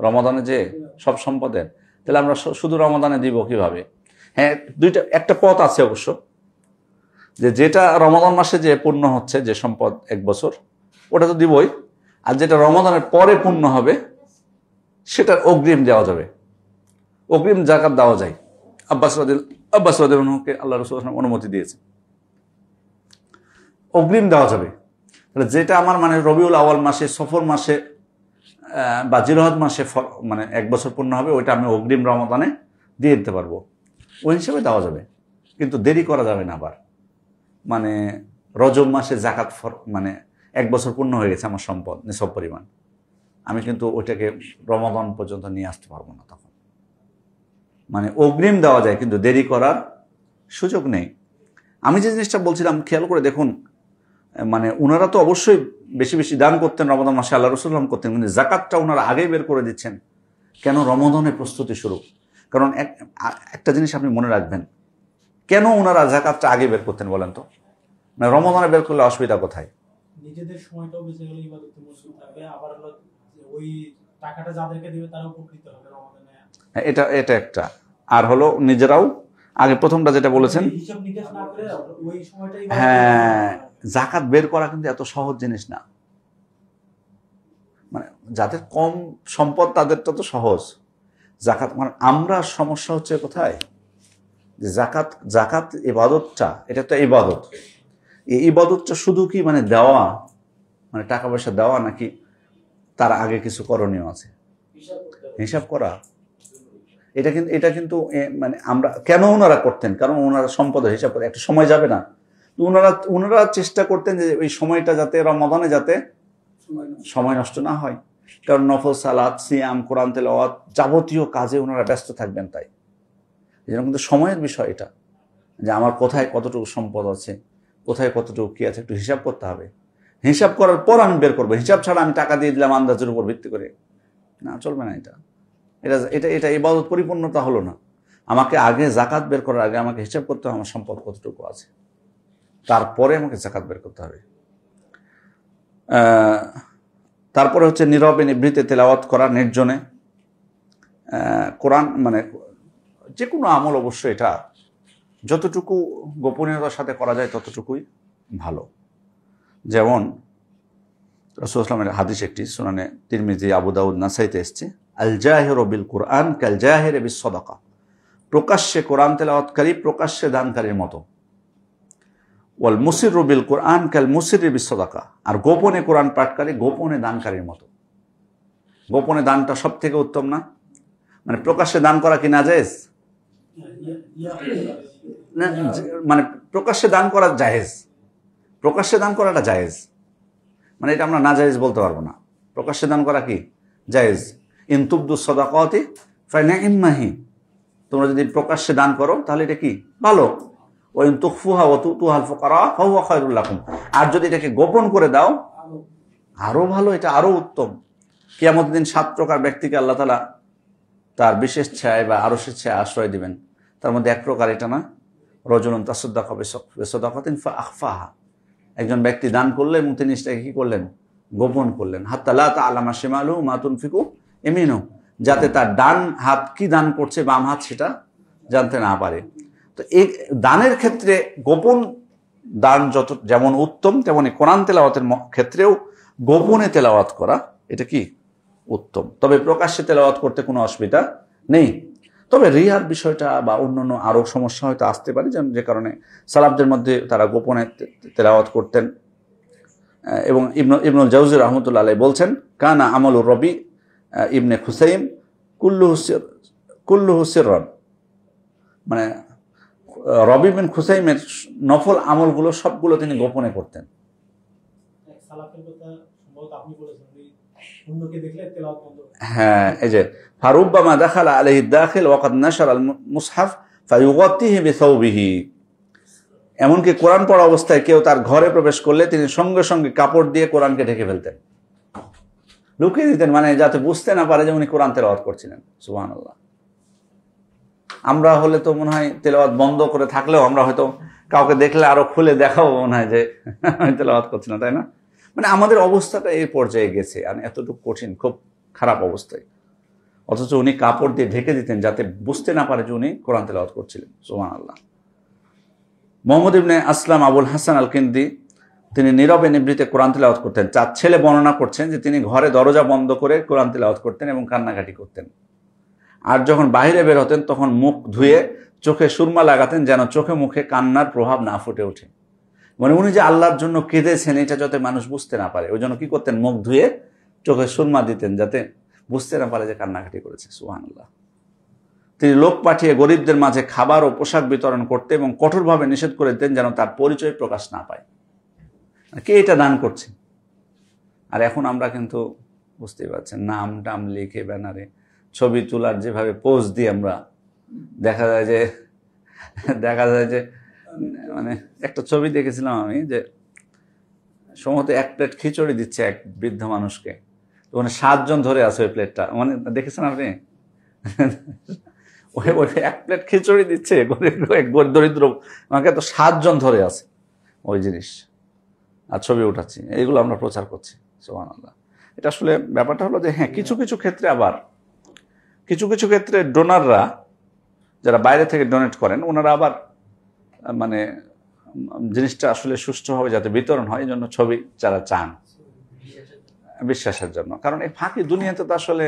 Speaker 1: রমজানে যে সব সম্পদের? তাহলে আমরা শুধু রমজানে দিব কিভাবে? হ্যাঁ, একটা পথ আছে অবশ্য, যেটা রমজান মাসে যে পূর্ণ হচ্ছে যে সম্পদ 1 বছর, ওটা তো দিবই। আর যেটা রমজানের পরে পূর্ণ হবে সেটার অগ্রিম দেওয়া যাবে, অগ্রিম যাকাত দেওয়া যায়। আব্বাস রাদিয়াল্লাহু আনহুকে আল্লাহ রাসূল অনুমতি দিয়েছে, অগ্রিম দেওয়া যাবে। তাহলে যেটা আমার মানে রবিউল আউয়াল মাসে, সফর মাসে বা জিলহজ মাসে মানে 1 বছর পূর্ণ হবে, ওইটা আমি অগ্রিম রমাদানে দিয়ে দিতে পারবো, ওই হিসেবে দেওয়া যাবে। কিন্তু দেরি করা যাবে না আবার। মানে রজব মাসে জাকাত মানে 1 বছর পূর্ণ হয়ে গেছে আমার সম্পদ নিসব পরিমাণ, আমি কিন্তু ওইটাকে রমাদান পর্যন্ত নিয়ে আসতে পারবো না। তখন মানে অগ্রিম দেওয়া যায় কিন্তু দেরি করার সুযোগ নেই। আমি যে জিনিসটা বলছিলাম খেয়াল করে দেখুন, মানে ওনারা তো অবশ্যই বেশি বেশি দান করতেন রমাদান মাসে, আল্লাহ রাসূল করতেন, কিন্তু জাকাতটা ওনারা আগেই বের করে দিচ্ছেন কেন? রমাদানের প্রস্তুতি শুরু। কারণ একটা জিনিস আপনি মনে রাখবেন, কেন ওনারা জাকাতটা আগে বের করতেন বলেন তো? মানে রমাদানে বের করলে অসুবিধা কোথায়?
Speaker 2: নিজেদের সময়টাও বেঁচে গেল, ইবাদতে মশগুল থাকবে, আবার ওই টাকাটা যাদেরকে দিবে তারা উপকৃত হবে রমাদানে।
Speaker 1: এটা একটা। আর হলো নিজেরাও আগে প্রথমটা যেটা বলেছেন,
Speaker 2: হিসাব নিকাশ না করে ওই সময়টাই।
Speaker 1: হ্যাঁ, জাকাত বের করা কিন্তু এত সহজ জিনিস না। মানে যাদের কম সম্পদ তাদেরটা তো সহজ। জাকাত মানে আমরা সমস্যা হচ্ছে কোথায়, যে জাকাত ইবাদতটা, এটা তো ইবাদত। এই ইবাদতটা শুধু কি মানে দেওয়া, মানে টাকা পয়সা দেওয়া, নাকি তার আগে কিছু করণীয় আছে? হিসাব করা। এটা কিন্তু মানে আমরা কেন ওনারা করতেন? কারণ ওনারা সম্পদের হিসাব করে, একটা সময় যাবে না, ওনারা চেষ্টা করতেন যে ওই সময়টা যাতে রমাদানে যাতে সময় নষ্ট না হয়। কারণ নফল সালাত, সিয়াম, কোরআন তেলাওয়াত যাবতীয় কাজে ওনারা ব্যস্ত থাকবেন। তাই এই জন্য কিন্তু সময়ের বিষয় এটা, যে আমার কোথায় কতটুকু সম্পদ আছে, কোথায় কতটুকু কি আছে, একটু হিসাব করতে হবে। হিসাব করার পর আমি বের করবো। হিসাব ছাড়া আমি টাকা দিয়ে দিলাম আন্দাজের উপর ভিত্তি করে, না, চলবে না। এটা এটা এটা ইবাদত পরিপূর্ণতা হলো না। আমাকে আগে জাকাত বের করার আগে আমাকে হিসাব করতে হবে আমার সম্পদ কতটুকু আছে, তারপরে আমাকে জাকাত বের করতে হবে। তারপরে হচ্ছে নীরবে নিভৃতে তেলাওয়াত করা, নির্জনে কোরআন, মানে যে কোনো আমল অবশ্যই এটা যতটুকু গোপনীয়তার সাথে করা যায় ততটুকুই ভালো। যেমন রাসূলুল্লাহ সাল্লাল্লাহু আলাইহি ওয়াসাল্লামের হাদিস একটি সুনানে তিরমিজি, আবু দাউদ, নাসাইতে এসেছে, আল জাহিরু বিল কুরআন কাল জাহিরি বিস সাদাকা, প্রকাশ্যে কোরআন তেলাওয়াতকারী প্রকাশ্যে দানকারীর মতো। ওয়াল মুসিরু বিল কুরআন কাল মুসিরি বিস সাদাকা, আর গোপনে কোরআন পাঠকারী গোপনে দানকারীর মতো। গোপনে দানটা সব থেকে উত্তম না? মানে প্রকাশ্যে দান করা কি নাজায়েজ? না, মানে প্রকাশ্যে দান করা জায়েজ, প্রকাশ্যে দান করাটা জায়েজ, মানে এটা আমরা নাজায়েজ বলতে পারবো না। প্রকাশ্যে দান করা কি জায়েজ। ইন তুবদু সাদাকাতি ফানি'মাহি, তোমরা যদি প্রকাশ্যে দান করো তাহলে এটা কি ভালো। ওয়া ইন তুখফুহা ওয়া তুতুহাল ফুকারা ফাহুয়া খায়রুল লাকুম, আর যদি এটাকে গোপন করে দাও আরো ভালো, এটা আরো উত্তম। কিয়ামতের দিন 7 প্রকার ব্যক্তিকে আল্লাহ তাআলা তার বিশেষ ছায় বা আরশের ছায় আশ্রয় দিবেন। তার মধ্যে এক প্রকার এটা না, রাজুলুন তাসাদ্দাকা বিসাদাকাতিন ফাআখফাহা, একজন ব্যক্তি দান করলেন এবং তিনি সেটাকে কি করলেন? গোপন করলেন। হাত্তা লা তা'লামা শিমালুহু মা তুনফিকু ইয়ামিনুহু, যাতে তার ডান হাত কি দান করছে বাম হাত সেটা জানতে না পারে। তো এই দানের ক্ষেত্রে গোপন দান যেমন উত্তম, তেমনি কোরআন তেলাওয়াতের ক্ষেত্রেও গোপনে তেলাওয়াত করা এটা কি উত্তম। তবে প্রকাশ্যে তেলাওয়াত করতে কোনো অসুবিধা নেই। তবে রিয়ার বিষয়টা বা অন্যান্য আরও সমস্যা হয়তো আসতে পারে, যে কারণে সালাফদের মধ্যে তারা গোপনে তেলাওয়াত করতেন। এবং ইবনুল জাওজি রাহমাতুল্লাহ আলাইহি বলছেন, কানা আমলুর রবি ইবনে খুসাইম কুল্লুহু সিররান, মানে রবি বিন খুসাইমের নফল আমলগুলো সবগুলো তিনি গোপনে করতেন। হ্যাঁ, এই যে ফারুব্বামা দাখালা আলাইহি দাখিল ওয়া কাদ নাশারা আল মুসহাফ ফায়ুগাত্তিহি বিসাওবিহি, এমনকি কোরআন পড়া অবস্থায় কেউ তার ঘরে প্রবেশ করলে তিনি সঙ্গে সঙ্গে কাপড় দিয়ে কোরআনকে ঢেকে ফেলতেন, লুকিয়ে দিতেন, মানে যাতে বুঝতে না পারে যে উনি কোরআন তেলাওয়াত করছিলেন। সুবহানাল্লাহ। আমরা হলে তো মনে হয় তেলাওয়াত বন্ধ করে থাকলেও আমরা হয়তো কাউকে দেখলে আরো খুলে দেখাবো, মনে হয় যে তেলাওয়াত করছি না, তাই না? মানে আমাদের অবস্থাটা এই পর্যায়ে গেছে, আর এতটুকু কঠিন, খুব খারাপ অবস্থায়, অথচ উনি কাপড় দিয়ে ঢেকে দিতেন যাতে বুঝতে না পারে যে উনি কোরআন তেলাওয়াত করছিলেন। সুবহানাল্লাহ। মুহাম্মদ ইবনে আসলাম আবুল হাসান আল কিন্দি, তিনি নীরবে নিভৃতে কোরআন তেলাওয়াত করতেন। 4 ছেলে বর্ণনা করছেন যে তিনি ঘরে দরজা বন্ধ করে কোরআন তেলাওয়াত করতেন এবং কান্নাকাটি করতেন। আর যখন বাইরে বের হতেন তখন মুখ ধুয়ে চোখে সুরমা লাগাতেন যেন চোখে মুখে কান্নার প্রভাব না ফুটে ওঠে। মানে উনি যে আল্লাহর জন্য কেঁদেছেন এটা যাতে মানুষ বুঝতে না পারে, ওই জন্য কি করতেন? মুখ ধুয়ে চোখে সুরমা দিতেন যাতে বুঝতে না পারে যে কান্নাকাটি করেছে। সুবহানাল্লাহ। তিনি লোক পাঠিয়ে গরিবদের মাঝে খাবার ও পোশাক বিতরণ করতে এবং কঠোরভাবে নিষেধ করে দিতেন যেন তার পরিচয় প্রকাশ না পায়। কে এটা দান করছে? আর এখন আমরা কিন্তু বুঝতেই পারছেন, নাম টাম লিখে ব্যানারে ছবি তোলার যেভাবে পোজ দিই আমরা, দেখা যায় যে মানে একটা ছবি দেখেছিলাম আমি, যে সম্ভবত 1 প্লেট খিচুড়ি দিচ্ছে এক বৃদ্ধ মানুষকে, ওখানে 7 জন ধরে আছে ওই প্লেটটা, মানে দেখেছেন আপনি? ওই 1 প্লেট খিচুড়ি দিচ্ছে দরিদ্র আমাকে, তো 7 জন ধরে আছে ওই জিনিস, আর ছবি উঠাচ্ছি, এইগুলো আমরা প্রচার করছি। সুবহানাল্লাহ। এটা আসলে ব্যাপারটা হলো যে হ্যাঁ, কিছু কিছু ক্ষেত্রে ডোনাররা যারা বাইরে থেকে ডোনেট করেন, ওনারা আবার মানে জিনিসটা আসলে সুষ্ঠুভাবে যাতে বিতরণ হয়, এই জন্য ছবি যারা চান বিশ্বাসের জন্য। কারণ এই ফাঁকি দুনিয়াতে তো আসলে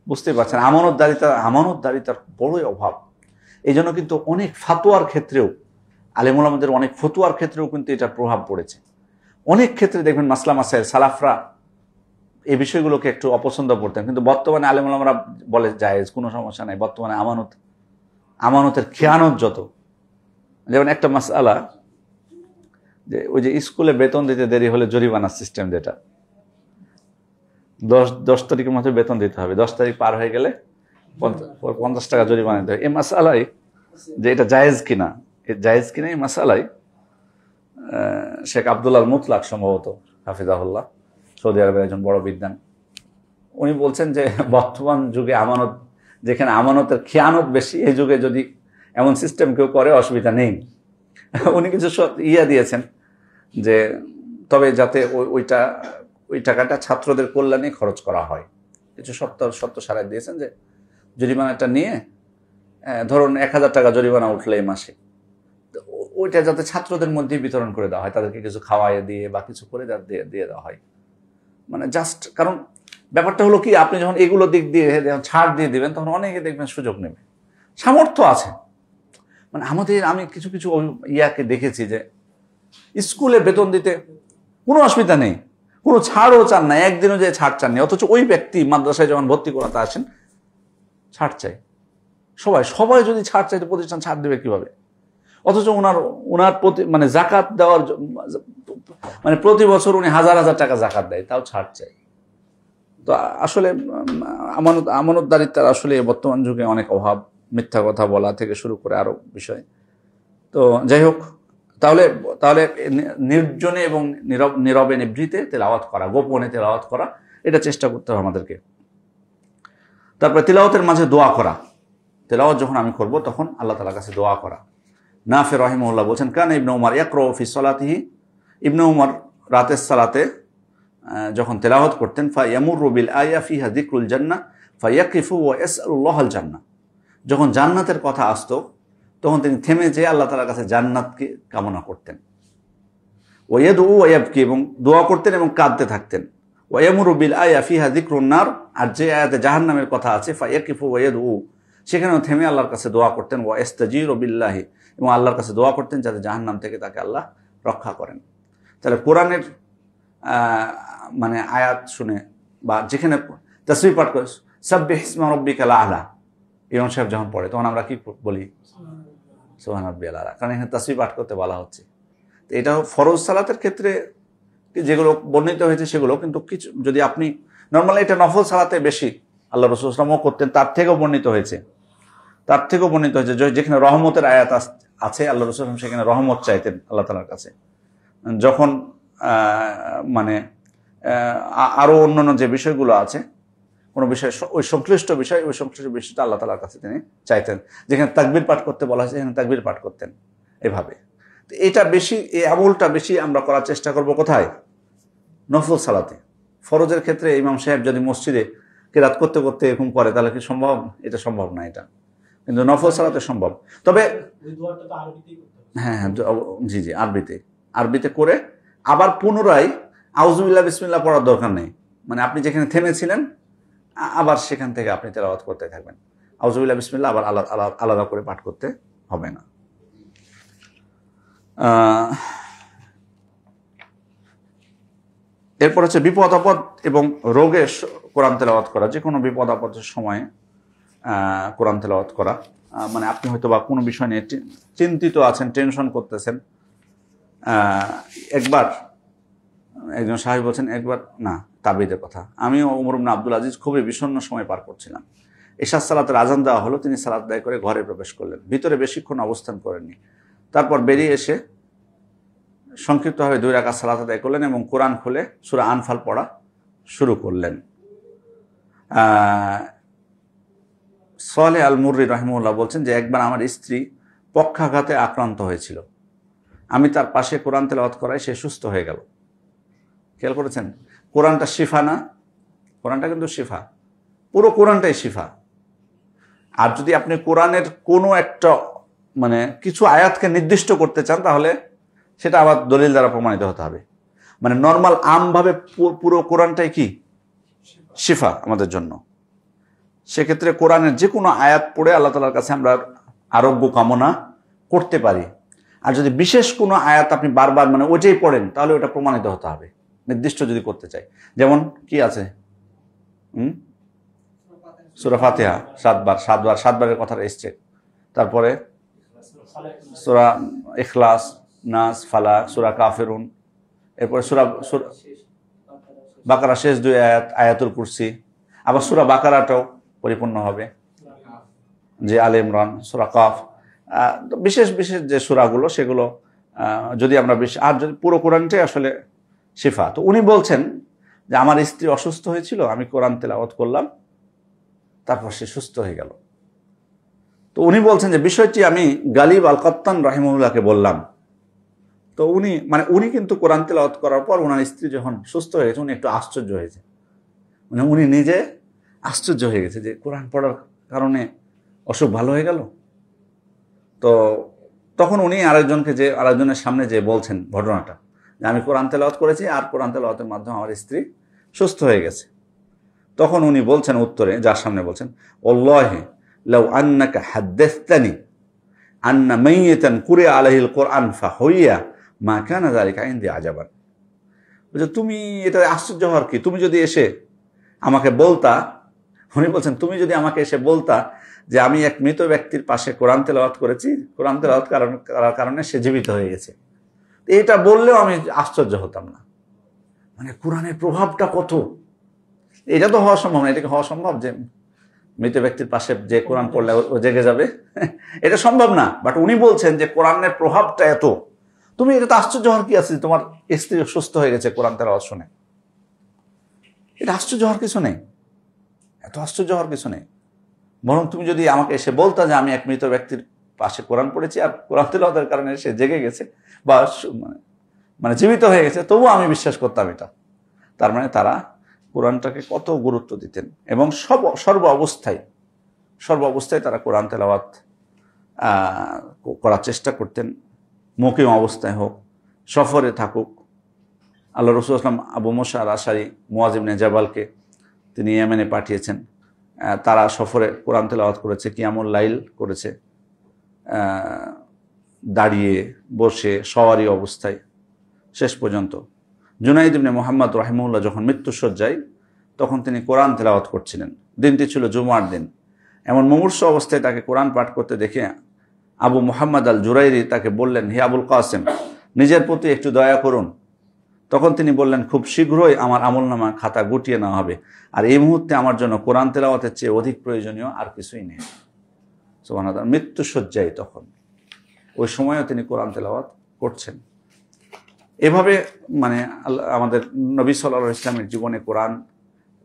Speaker 1: বুঝতেই পারছেন আমানতদারিতার বড়ই অভাব। এই জন্য কিন্তু অনেক ফাতোয়ার ক্ষেত্রেও, আলেম ওলামাদের অনেক ফতুয়ার ক্ষেত্রেও কিন্তু এটার প্রভাব পড়েছে। অনেক ক্ষেত্রে দেখবেন মাসলা মাসাইল সালাফরা এই বিষয়গুলোকে একটু অপছন্দ করতেন, কিন্তু বর্তমানে আলেম ওলামারা বলে জায়েজ, কোনো সমস্যা নাই। বর্তমানে আমানতের খেয়ানত যত, যেমন একটা মাসআলা, যে ওই যে স্কুলে বেতন দিতে দেরি হলে জরিমানার সিস্টেম, যেটা 10 তারিখের মধ্যে বেতন দিতে হবে, 10 তারিখ পার হয়ে গেলে 50 টাকা জরিমানা দিতে হবে। এই মাসআলায় যে এটা জায়েজ কিনা এই মাসআলায় শেখ আব্দুল আল মুতলাক সম্ভবত হাফিজাহুল্লাহ, সৌদি আরবের একজন বড় বিদ্বান, উনি বলছেন যে বর্তমান যুগে যেখানে আমানতের খেয়ানত বেশি, এই যুগে যদি এমন সিস্টেম কেউ করে অসুবিধা নেই। উনি কিছু দিয়েছেন যে তবে যাতে ওই টাকাটা ছাত্রদের কল্যাণে খরচ করা হয়। কিছু শর্ত সারাই দিয়েছেন যে জরিমানাটা নিয়ে, ধরুন 1000 টাকা জরিমানা উঠলে এই মাসে, ওইটা যাতে ছাত্রদের মধ্যেই বিতরণ করে দেওয়া হয়, তাদেরকে কিছু খাওয়াইয়ে দিয়ে বা কিছু করে দিয়ে দেওয়া হয়। মানে জাস্ট, কারণ ব্যাপারটা হলো কি, আপনি যখন এগুলো দিক দিয়ে যখন ছাড় দিয়ে দিবেন, তখন অনেকে দেখবেন সুযোগ নেবে, সামর্থ্য আছে। মানে আমি কিছু ইয়াকে দেখেছি যে স্কুলে বেতন দিতে কোনো অসুবিধা নেই, কোনো ছাড়ও চান না, একদিনও যে ছাড় চাননি, অথচ ওই ব্যক্তি মাদ্রাসায় যখন ভর্তি করাতে আসেন ছাড় চাই। সবাই যদি ছাড় চাইতে প্রতিষ্ঠান ছাড় দেবে কিভাবে? অথচ ওনার প্রতি মানে জাকাত দেওয়ার মানে প্রতি বছর উনি 1000 টাকা জাকাত দেয়, তাও ছাড় চাই। তো আসলে আমানতদারিতার আসলে বর্তমান যুগে অনেক অভাব, মিথ্যা কথা বলা থেকে শুরু করে আরো বিষয়। তো যাই হোক, তাহলে নির্জনে এবং নীরবে নিভৃতে তেলাওয়াত করা, গোপনে তেলাওয়াত করা, এটা চেষ্টা করতে হবে আমাদেরকে। তারপরে তেলাওয়াতের মাঝে দোয়া করা। তেলাওয়াত যখন আমি করব তখন আল্লাহ তাআলার কাছে দোয়া করা। নাফি রাহিমাহুল্লাহ বলেন, কানা ইবনে উমর ইয়াকরাউ ফি সালাতিহি, ইবনে উমর রাতের সালাতে যখন তেলাওয়াত করতেন, ফায়ামুরু বিল আয়া ফিহা যিকরুল জান্নাহ ফায়াকিফু ওয়া ইয়াসআলুল্লাহাল জান্নাহ, যখন জান্নাতের কথা আসতো তখন তিনি থেমে যেয়ে আল্লাহ তাআলার কাছে জান্নাতকে কামনা করতেন। ওয়ায়াদউ ওয়ায়াবকি, এবং দোয়া করতেন এবং কাঁদতে থাকতেন। ওয়ায়ামুরু বিল আয়া ফিহা যিকরুন নার, আর যে আয়াতে জাহান্নামের কথা আছে, ফায়াকিফু ওয়ায়াদউ, সেখানেও থেমে আল্লাহর কাছে দোয়া করতেন। ওয়া ইস্তাজিরু বিল্লাহি, এবং আল্লাহর কাছে দোয়া করতেন যাতে জাহান্নাম থেকে তাকে আল্লাহ রক্ষা করেন। তাহলে কোরআনের মানে আয়াত শুনে বা যেখানে তাসবিহ পাঠ করে, সাব্বিহ ইসমা রাব্বিকাল আ'লা, ইমাম সাহেব যখন পড়ে তখন আমরা কি বলি? সুবহান রাব্বিয়াল আ'লা, কারণ এখানে তাসবিহ পাঠ করতে বলা হচ্ছে। তো এটা ফরজ সালাতের ক্ষেত্রে যেগুলো বর্ণিত হয়েছে সেগুলো, কিন্তু কিছু যদি আপনি নর্মালি এটা নফল সালাতে বেশি আল্লাহ রাসূল সাল্লাল্লাহু আলাইহি ওয়াসাল্লাম করতেন, তার থেকেও বর্ণিত হয়েছে যেখানে রহমতের আয়াত আছে, আল্লাহ রাসূল সেখানে রহমত চাইতেন আল্লাহ তাআলার কাছে। যখন মানে আরো অন্যান্য যে বিষয়গুলো আছে, কোনো বিষয় ওই সংশ্লিষ্ট বিষয়টা আল্লাহ তাআলার কাছে তিনি চাইতেন। যেখানে তাকবীর পাঠ করতে বলা হয়েছে সেখানে তাকবীর পাঠ করতেন এভাবে। তো এটা বেশি, এই আমলটা বেশি আমরা করার চেষ্টা করব কোথায়? নফল সালাতে। ফরজের ক্ষেত্রে ইমাম সাহেব যদি মসজিদে কিরাত করতে করতে এরকম করে তাহলে কি সম্ভব? এটা সম্ভব না এটা, কিন্তু নফল সালাতে সম্ভব। তবে হ্যাঁ, জি, আরবিতে করে আবার পুনরায় আউযুবিল্লাহ বিসমিল্লাহ পড়ার দরকার নেই। মানে আপনি যেখানে থেমেছিলেন আবার সেখান থেকে আপনি তেলাওয়াত করতে থাকবেন। আউযুবিল্লাহ বিসমিল্লাহ আবার আলাদা করে পাঠ করতে হবে না। এরপর হচ্ছে বিপদ আপদ এবং রোগে কোরআন তেলাওয়াত করা। যে কোনো বিপদ আপদের সময়ে কোরআন তেলাওয়াত করা। মানে আপনি হয়তো বা কোনো বিষয় নিয়ে চিন্তিত আছেন, টেনশন করতেছেন। একবার একজন সাহেব বলছেন, একবার না, তাবিদের কথা, আমিও ওমর ইবনে আব্দুল আজিজ খুবই বিষণ্ণ সময় পার করছিলাম। এশার সালাতের আজান দেওয়া হলো, তিনি সালাত আদায় করে ঘরে প্রবেশ করলেন, ভিতরে বেশিক্ষণ অবস্থান করেননি। তারপর বেরিয়ে এসে সংক্ষিপ্তভাবে 2 রাকাত সালাত আদায় করলেন এবং কোরআন খুলে সূরা আনফাল পড়া শুরু করলেন। সালেহ আল মুররি রাহিমাহুল্লাহ বলছেন যে একবার আমার স্ত্রী পক্ষাঘাতে আক্রান্ত হয়েছিল, আমি তার পাশে কোরআন তেলাওয়াত করায় সে সুস্থ হয়ে গেল। খেয়াল করেছেন, কোরআনটা শিফা না? কোরআনটা কিন্তু শিফা, পুরো কোরআনটাই শিফা। আর যদি আপনি কোরআনের কোনো একটা মানে কিছু আয়াতকে নির্দিষ্ট করতে চান, তাহলে সেটা আবার দলিল দ্বারা প্রমাণিত হতে হবে। মানে নর্মাল আমভাবে পুরো কোরআনটাই কি শিফা আমাদের জন্য। সেক্ষেত্রে কোরআনের যে কোনো আয়াত পড়ে আল্লাহ তাআলার কাছে আমরা আরোগ্য কামনা করতে পারি। আর যদি বিশেষ কোনো আয়াত আপনি বারবার মানে ওইটাই পড়েন, তাহলে ওটা প্রমাণিত হতে হবে, নির্দিষ্ট যদি করতে চাই। যেমন কি আছে, সূরা ফাতিহা 7 বারের কথা এসছে। তারপরে সূরা ইখলাস, নাস, ফালাক, সূরা কাফিরুন, এরপরে সূরা বাকারা শেষ 2 আয়াত, আয়াতুল কুরসি। আবার সূরা বাকারাটাও পরিপূর্ণ হবে, যে আলে ইমরান, সূরা কাফ, বিশেষ বিশেষ যে সূরাগুলো সেগুলো যদি আমরা আর যদি পুরো কোরআনটাই আসলে শিফা। তো উনি বলছেন যে আমার স্ত্রী অসুস্থ হয়েছিল, আমি কোরআন তেলাওয়াত করলাম, তারপর সে সুস্থ হয়ে গেল। তো উনি বলছেন যে বিষয়টি আমি গালিব আল কাত্তান রাহিমাহুল্লাহকে বললাম। তো উনি কিন্তু কোরআন তেলাওয়াত করার পর ওনার স্ত্রী যখন সুস্থ হয়ে গেছে, উনি একটু আশ্চর্য হয়েছে। মানে উনি নিজে আশ্চর্য হয়ে গেছে যে কোরআন পড়ার কারণে অসুখ ভালো হয়ে গেল। তো তখন উনি আরেকজনের সামনে যে বলছেন ঘটনাটা, যে আমি কোরআন তেলাওয়াত করেছি আর কোরআন তেলাওয়াতের মাধ্যমে আমার স্ত্রী সুস্থ হয়ে গেছে। তখন উনি বলছেন উত্তরে, যার সামনে বলছেন, ওয়াল্লাহি লাউ আন্নাকা হাদ্দাসতানি আন্না মাইয়াতান কুরিআ আলাইহিল কোরআন ফাহুইয়া মা কানা যালিকা ইনদি আজাবান। বলছে তুমি এটা আশ্চর্য হওয়ার কি, তুমি যদি এসে আমাকে বলতা, উনি বলছেন তুমি যদি আমাকে এসে বলতা যে আমি এক মৃত ব্যক্তির পাশে কোরআন তেলাওয়াত করেছি, কোরআন তেলাওয়াত করার কারণে সে জীবিত হয়ে গেছে, এটা বললেও আমি আশ্চর্য হতাম না। মানে কোরআনের প্রভাবটা কত, এটা তো হওয়া সম্ভব না। এটাকে হওয়া সম্ভব যে মৃত ব্যক্তির পাশে যে কোরআন পড়লে ও জেগে যাবে? এটা সম্ভব না। বাট উনি বলছেন যে কোরআনের প্রভাবটা এত, তুমি এটা তো আশ্চর্য হওয়ার কি আছে, তোমার স্ত্রী সুস্থ হয়ে গেছে কোরআন তেলাওয়াত শুনে, এটা আশ্চর্য হওয়ার কিছু নেই, এত আশ্চর্য হওয়ার কিছু নেই। বরং তুমি যদি আমাকে এসে বলতা যে আমি এক মৃত ব্যক্তির পাশে কোরআন পড়েছি আর কোরআন তেলাওয়াতের কারণে সে জেগে গেছে বা মানে জীবিত হয়ে গেছে, তবুও আমি বিশ্বাস করতাম এটা। তার মানে তারা কোরআনটাকে কত গুরুত্ব দিতেন এবং সর্ব অবস্থায় তারা কোরআন তেলাওয়াত করার চেষ্টা করতেন। মুকিম অবস্থায় হোক, সফরে থাকুক। আল্লাহ রাসূল সাল্লাল্লাহু আলাইহি ওয়াসাল্লাম আবু মুসা আল আশআরী, মুআয ইবনে জাবালকে তিনি ইয়েমেনে পাঠিয়েছেন। তারা সফরে কোরআন তেলাওয়াত করেছে, কিয়ামুল লাইল করেছে, দাঁড়িয়ে বসে সওয়ারি অবস্থায় শেষ পর্যন্ত। জুনাইদ ইবনে মুহাম্মদ রাহিমাহুল্লাহ যখন মৃত্যুশয্যায়, তখন তিনি কোরআন তেলাওয়াত করছিলেন। দিনটি ছিল জুমার দিন। এমন মুমূর্ষ অবস্থায় তাকে কোরআন পাঠ করতে দেখে আবু মুহাম্মদ আল জুরাইরি তাকে বললেন, হে আবুল কাসেম, নিজের প্রতি একটু দয়া করুন। তখন তিনি বললেন, খুব শীঘ্রই আমার আমলনামা খাতা গুটিয়ে নেওয়া হবে, আর এই মুহূর্তে আমার জন্য কোরআন তেলাওয়াতের চেয়ে অধিক প্রয়োজনীয় আর কিছুই নেই। সুবহানাল্লাহ, মৃত্যুশয্যায় তখন, ওই সময়ও তিনি কোরআন তেলাওয়াত করছেন। এভাবে মানে আমাদের নবী সাল্লাল্লাহু আলাইহি ওয়াসাল্লামের জীবনে কোরআন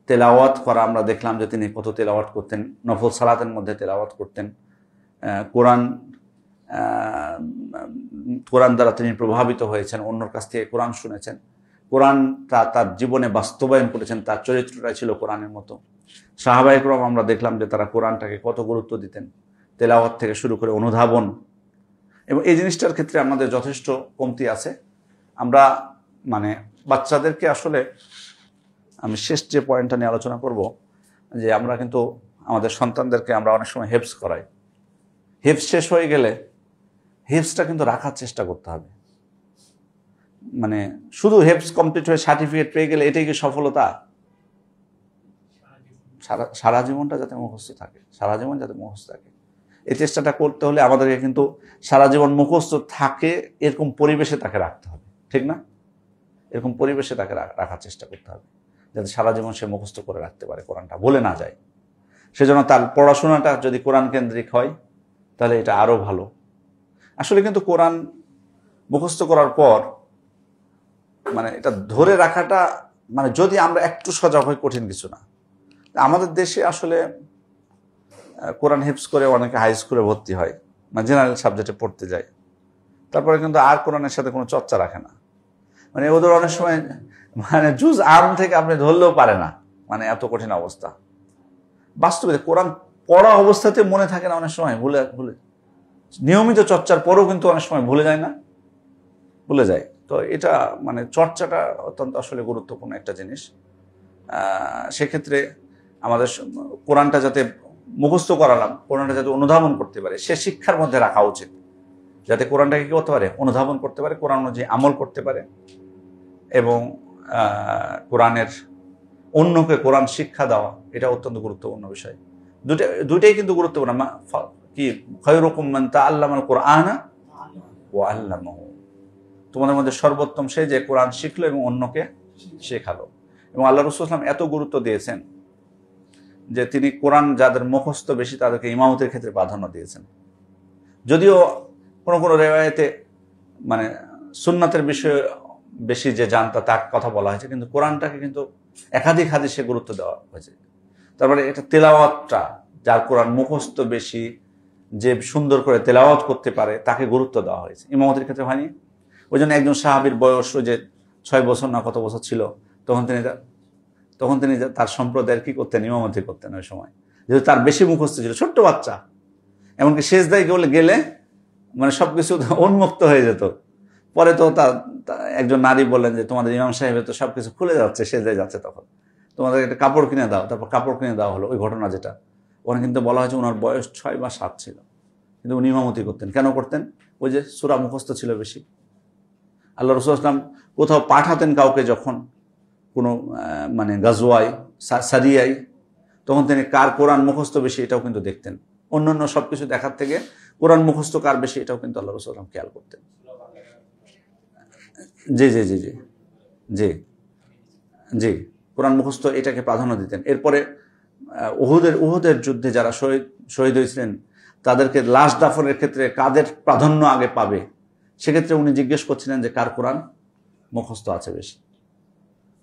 Speaker 1: তেলাওয়াত করা আমরা দেখলাম যে তিনি কত তেলাওয়াত করতেন, নফল সালাতের মধ্যে তেলাওয়াত করতেন। কোরআন দ্বারা তিনি প্রভাবিত হয়েছেন, অন্যর কাছ থেকে কোরআন শুনেছেন, কোরআন তার জীবনে বাস্তবায়ন করেছেন, তার চরিত্রটা ছিল কোরআনের মতো। সাহাবায়ে কেরাম আমরা দেখলাম যে তারা কোরআনটাকে কত গুরুত্ব দিতেন, তেলাওয়াত থেকে শুরু করে অনুধাবন। এবং এই জিনিসটার ক্ষেত্রে আমাদের যথেষ্ট কমতি আছে। আমরা মানে বাচ্চাদেরকে আসলে, আমি শেষ যে পয়েন্টটা নিয়ে আলোচনা করব, যে আমরা কিন্তু আমাদের সন্তানদেরকে আমরা অনেক সময় হেফজ করাই। হেফজ শেষ হয়ে গেলে হেফজটা কিন্তু রাখার চেষ্টা করতে হবে। মানে শুধু হেফজ কমপ্লিট হয়ে সার্টিফিকেট পেয়ে গেলে এটাই কি সফলতা? সারা জীবনটা যাতে মুখস্থ থাকে, সারা জীবন যাতে মুখস্থ থাকে, এই চেষ্টাটা করতে হলে আমাদেরকে কিন্তু সারা জীবন মুখস্থ থাকে এরকম পরিবেশে তাকে রাখতে হবে, ঠিক না? এরকম পরিবেশে তাকে রাখার চেষ্টা করতে হবে যাতে সারা জীবন সে মুখস্থ করে রাখতে পারে, কোরআনটা ভুলে না যায়। সেজন্য তার পড়াশোনাটা যদি কোরআন কেন্দ্রিক হয় তাহলে এটা আরো ভালো। আসলে কিন্তু কোরআন মুখস্থ করার পর মানে এটা ধরে রাখাটা মানে যদি আমরা একটু সজাগ হই কঠিন কিছু না। আমাদের দেশে আসলে কোরআন হিফজ করে অনেকে হাই স্কুলে ভর্তি হয়, মানে জেনারেল সাবজেক্টে পড়তে যায়, তারপরে কিন্তু আর কোরআনের সাথে কোনো চর্চা রাখে না। মানে ওদের অনেক সময় মানে জুজ আম থেকে আপনি ধরলেও পারে না, মানে এত কঠিন অবস্থা। বাস্তবে কোরআন পড়া অবস্থাতে মনে থাকে না, অনেক সময় ভুলে নিয়মিত চর্চার পরেও কিন্তু অনেক সময় ভুলে যায় না, ভুলে যায়। তো এটা মানে চর্চাটা অত্যন্ত আসলে গুরুত্বপূর্ণ একটা জিনিস। সেক্ষেত্রে আমাদের কোরআনটা যাতে মুখস্থ করালাম, কোরআনটা যাতে অনুধাবন করতে পারে সে শিক্ষার মধ্যে রাখা উচিত, যাতে কোরআনটাকে কি করতে পারে, অনুধাবন করতে পারে, কোরআন অনুযায়ী আমল করতে পারে এবং কোরআনের অন্যকে কোরআন শিক্ষা দেওয়া, এটা অত্যন্ত গুরুত্বপূর্ণ বিষয়। দুটাই কিন্তু গুরুত্বপূর্ণ। কি খায়রুকুম মান তাআল্লামাল কুরআনা ওয়া আল্লামাহু, তোমাদের মধ্যে সর্বোত্তম সে যে কোরআন শিখলো এবং অন্যকে শেখালো। এবং আল্লাহ রাসূল সাল্লাল্লাহু আলাইহি ওয়াসাল্লাম এত গুরুত্ব দিয়েছেন যে তিনি কোরআন যাদের মুখস্থ বেশি তাদেরকে ইমামতের ক্ষেত্রে প্রাধান্য দিয়েছেন। যদিও কোনো কোনো রিওয়ায়াতে মানে সুন্নাতের বিষয়ে বেশি যে জানতা তার কথা বলা হয়েছে, কিন্তু কোরআনটাকে কিন্তু একাধিক হাদিসে গুরুত্ব দেওয়া হয়েছে। তারপরে এটা তেলাওয়াতটা, যার কোরআন মুখস্থ বেশি, যে সুন্দর করে তেলাওয়াত করতে পারে তাকে গুরুত্ব দেওয়া হয়েছে, ইমামতের ক্ষেত্রে হয়নি। ওই জন্য একজন সাহাবীর বয়স যে 6 বছর না কত বছর ছিল, তখন তিনি তার সম্প্রদায়ের কি করতেন, ইমামতি করতেন ওই সময়, যেহেতু তার বেশি মুখস্থ ছিল, ছোট্ট বাচ্চা। এমনকি সেজদায় গেলে মানে সবকিছু উন্মুক্ত হয়ে যেত। পরে তো একজন নারী বললেন যে তোমাদের ইমাম সাহেবের তো সবকিছু খুলে যাচ্ছে, সেজদায় যাচ্ছে, তখন তোমাদের একটা কাপড় কিনে দাও। তারপর কাপড় কিনে দেওয়া হলো। ওই ঘটনা যেটা ওখানে কিন্তু বলা হয়েছে ওনার বয়স 6 বা 7 ছিল, কিন্তু উনি ইমামতি করতেন। কেন করতেন? ওই যে সূরা মুখস্থ ছিল বেশি। আল্লাহ রাসূল সাল্লাল্লাহু আলাইহি ওয়াসাল্লাম কোথাও পাঠাতেন কাউকে, যখন কোনো মানে গাজওয়ায় সারিয়ায়, তখন তিনি কার কোরআন মুখস্থ বেশি এটাও কিন্তু দেখতেন। অন্যান্য সবকিছু দেখার থেকে কোরআন মুখস্থ কার বেশি এটাও কিন্তু আল্লাহ রাসূল সাল্লাল্লাহু আলাইহি ওয়াসাল্লাম খেয়াল করতেন। জি জি জি জি জি জি কোরআন মুখস্থ এটাকে প্রাধান্য দিতেন। এরপরে উহুদের যুদ্ধে যারা শহীদ হয়েছিলেন তাদেরকে লাশ দাফনের ক্ষেত্রে কাদের প্রাধান্য আগে পাবে, সেক্ষেত্রে উনি জিজ্ঞেস করছিলেন যে কার কোরআন মুখস্থ আছে বেশি।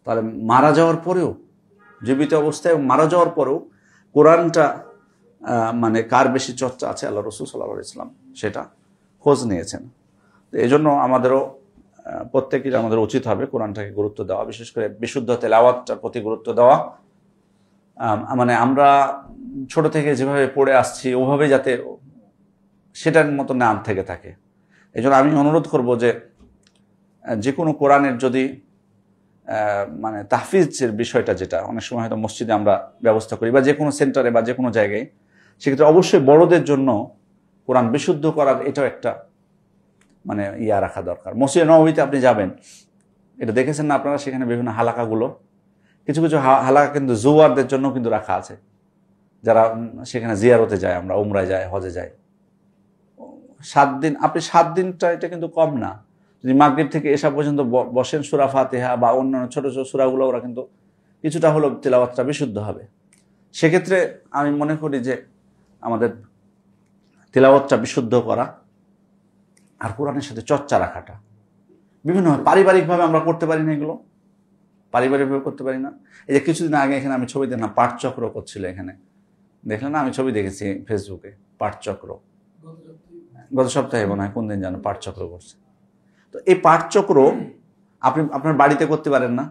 Speaker 1: তাহলে মারা যাওয়ার পরেও, জীবিত অবস্থায় এবং মারা যাওয়ার পরেও কোরআনটা মানে কার বেশি চর্চা আছে, আল্লাহ রাসূল সাল্লাল্লাহু আলাইহি ওয়াসাল্লাম সেটা খোঁজ নিয়েছেন। তো এই জন্য প্রত্যেকের আমাদের উচিত হবে কোরআনটাকে গুরুত্ব দেওয়া, বিশেষ করে বিশুদ্ধ তেলাওয়াতটার প্রতি গুরুত্ব দেওয়া। মানে আমরা ছোট থেকে যেভাবে পড়ে আসছি ওভাবে যাতে সেটার মতো না থেকে থাকে। এই জন্য আমি অনুরোধ করব যে কোনো কোরআনের যদি মানে তাহফিজের বিষয়টা, যেটা অনেক সময় হয়তো মসজিদে আমরা ব্যবস্থা করি বা যে কোনো সেন্টারে বা যে কোনো জায়গায়, সেক্ষেত্রে অবশ্যই বড়দের জন্য কোরআন বিশুদ্ধ করার এটাও একটা মানে রাখা দরকার। মসজিদে নববীতে আপনি যাবেন, এটা দেখেছেন না আপনারা, সেখানে বিভিন্ন হালাকাগুলো, কিছু কিছু হালাকা কিন্তু জুয়ারদের জন্য কিন্তু রাখা আছে, যারা সেখানে জিয়ারতে যায়, আমরা উমরায় যাই, হজে যাই। 7 দিন, আপনি 7 দিনটা এটা কিন্তু কম না। যদি মাগরিব থেকে এশা পর্যন্ত বসেন, সূরা ফাতিহা বা অন্যান্য ছোট ছোট সূরাগুলো ওরা কিন্তু কিছুটা হলো তেলাওয়াতটা বিশুদ্ধ হবে। সেক্ষেত্রে আমি মনে করি যে আমাদের তেলাওয়াতটা বিশুদ্ধ করা আর কোরআনের সাথে চর্চা রাখাটা বিভিন্ন পারিবারিকভাবে আমরা করতে পারি না, এগুলো পারিবারিকভাবে করতে পারি না। এই যে কিছুদিন আগে এখানে আমি ছবি দেখলাম, পাঠচক্র করছিল এখানে, দেখলেন না? আমি ছবি দেখেছি ফেসবুকে, পাঠচক্র গত সপ্তাহে মনে হয়, কোন দিন যেন পাঠচক্র করছে। তো এই পাঠচক্র আপনি আপনার বাড়িতে করতে পারেন না?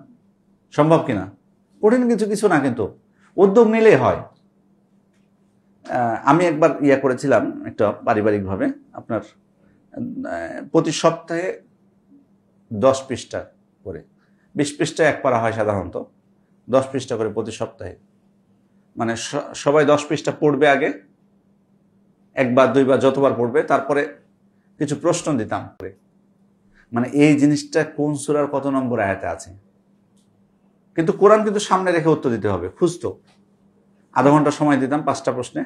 Speaker 1: সম্ভব কিনা? কঠিন কিছু না, কিন্তু উদ্যোগ নিলেই হয়। আমি একবার করেছিলাম একটা পারিবারিকভাবে, আপনার প্রতি সপ্তাহে 10 পৃষ্ঠা করে, 20 পৃষ্ঠা এক পারা হয় সাধারণত, 10 পৃষ্ঠা করে প্রতি সপ্তাহে। মানে সবাই 10 পৃষ্ঠা পড়বে আগে, একবার দুইবার যতবার পড়বে, তারপরে কিছু প্রশ্ন দিতাম। মানে এই জিনিসটা কোন সূরার কত নম্বর আয়াতে আছে, কিন্তু কোরআন কিন্তু সামনে রেখে উত্তর দিতে হবে, খুঁজতো। আধা ঘন্টা সময় দিতাম 5টা প্রশ্নে,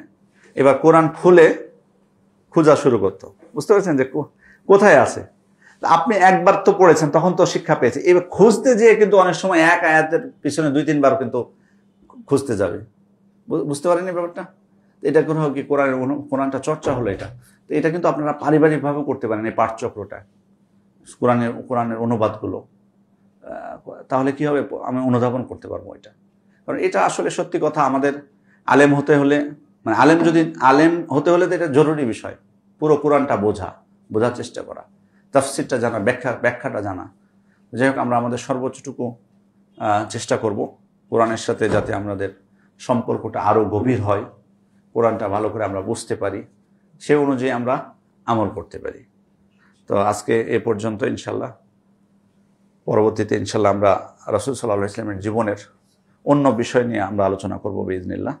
Speaker 1: এবার কোরআন খুলে খোঁজা শুরু করতো। বুঝতে পারছেন যে কোথায় আছে। আপনি একবার তো পড়েছেন, তখন তো শিক্ষা পেয়েছে, এবার খুঁজতে যেয়ে কিন্তু অনেক সময় এক আয়াতের পিছনে 2-3 বার কিন্তু খুঁজতে যাবে। বুঝতে পারেননি ব্যাপারটা? এটা কোনো কি কোরআনটা চর্চা হলো এটা। তো এটা কিন্তু আপনারা পারিবারিকভাবে করতে পারেন, এই পাঠচক্রটা, কোরআনের অনুবাদগুলো। তাহলে কি হবে, আমি অনুধাবন করতে পারবো এটা। কারণ এটা আসলে সত্যি কথা, আমাদের আলেম হতে হলে, মানে আলেম হতে হলে তো এটা জরুরি বিষয়, পুরো কোরআনটা বোঝার চেষ্টা করা, তাফসিরটা জানা, ব্যাখ্যাটা জানা। যাই হোক, আমরা আমাদের সর্বোচ্চটুকু চেষ্টা করব কোরআনের সাথে, যাতে আমাদের সম্পর্কটা আরও গভীর হয়, কোরআনটা ভালো করে আমরা বুঝতে পারি, সে অনুযায়ী আমরা আমল করতে পারি। তো আজকে এ পর্যন্ত, ইনশাল্লাহ পরবর্তীতে ইনশাল্লাহ আমরা রাসূল সাল্লাল্লাহু আলাইহি ওয়াসাল্লামের জীবনের অন্য বিষয় নিয়ে আমরা আলোচনা করব বিইজনিল্লাহ।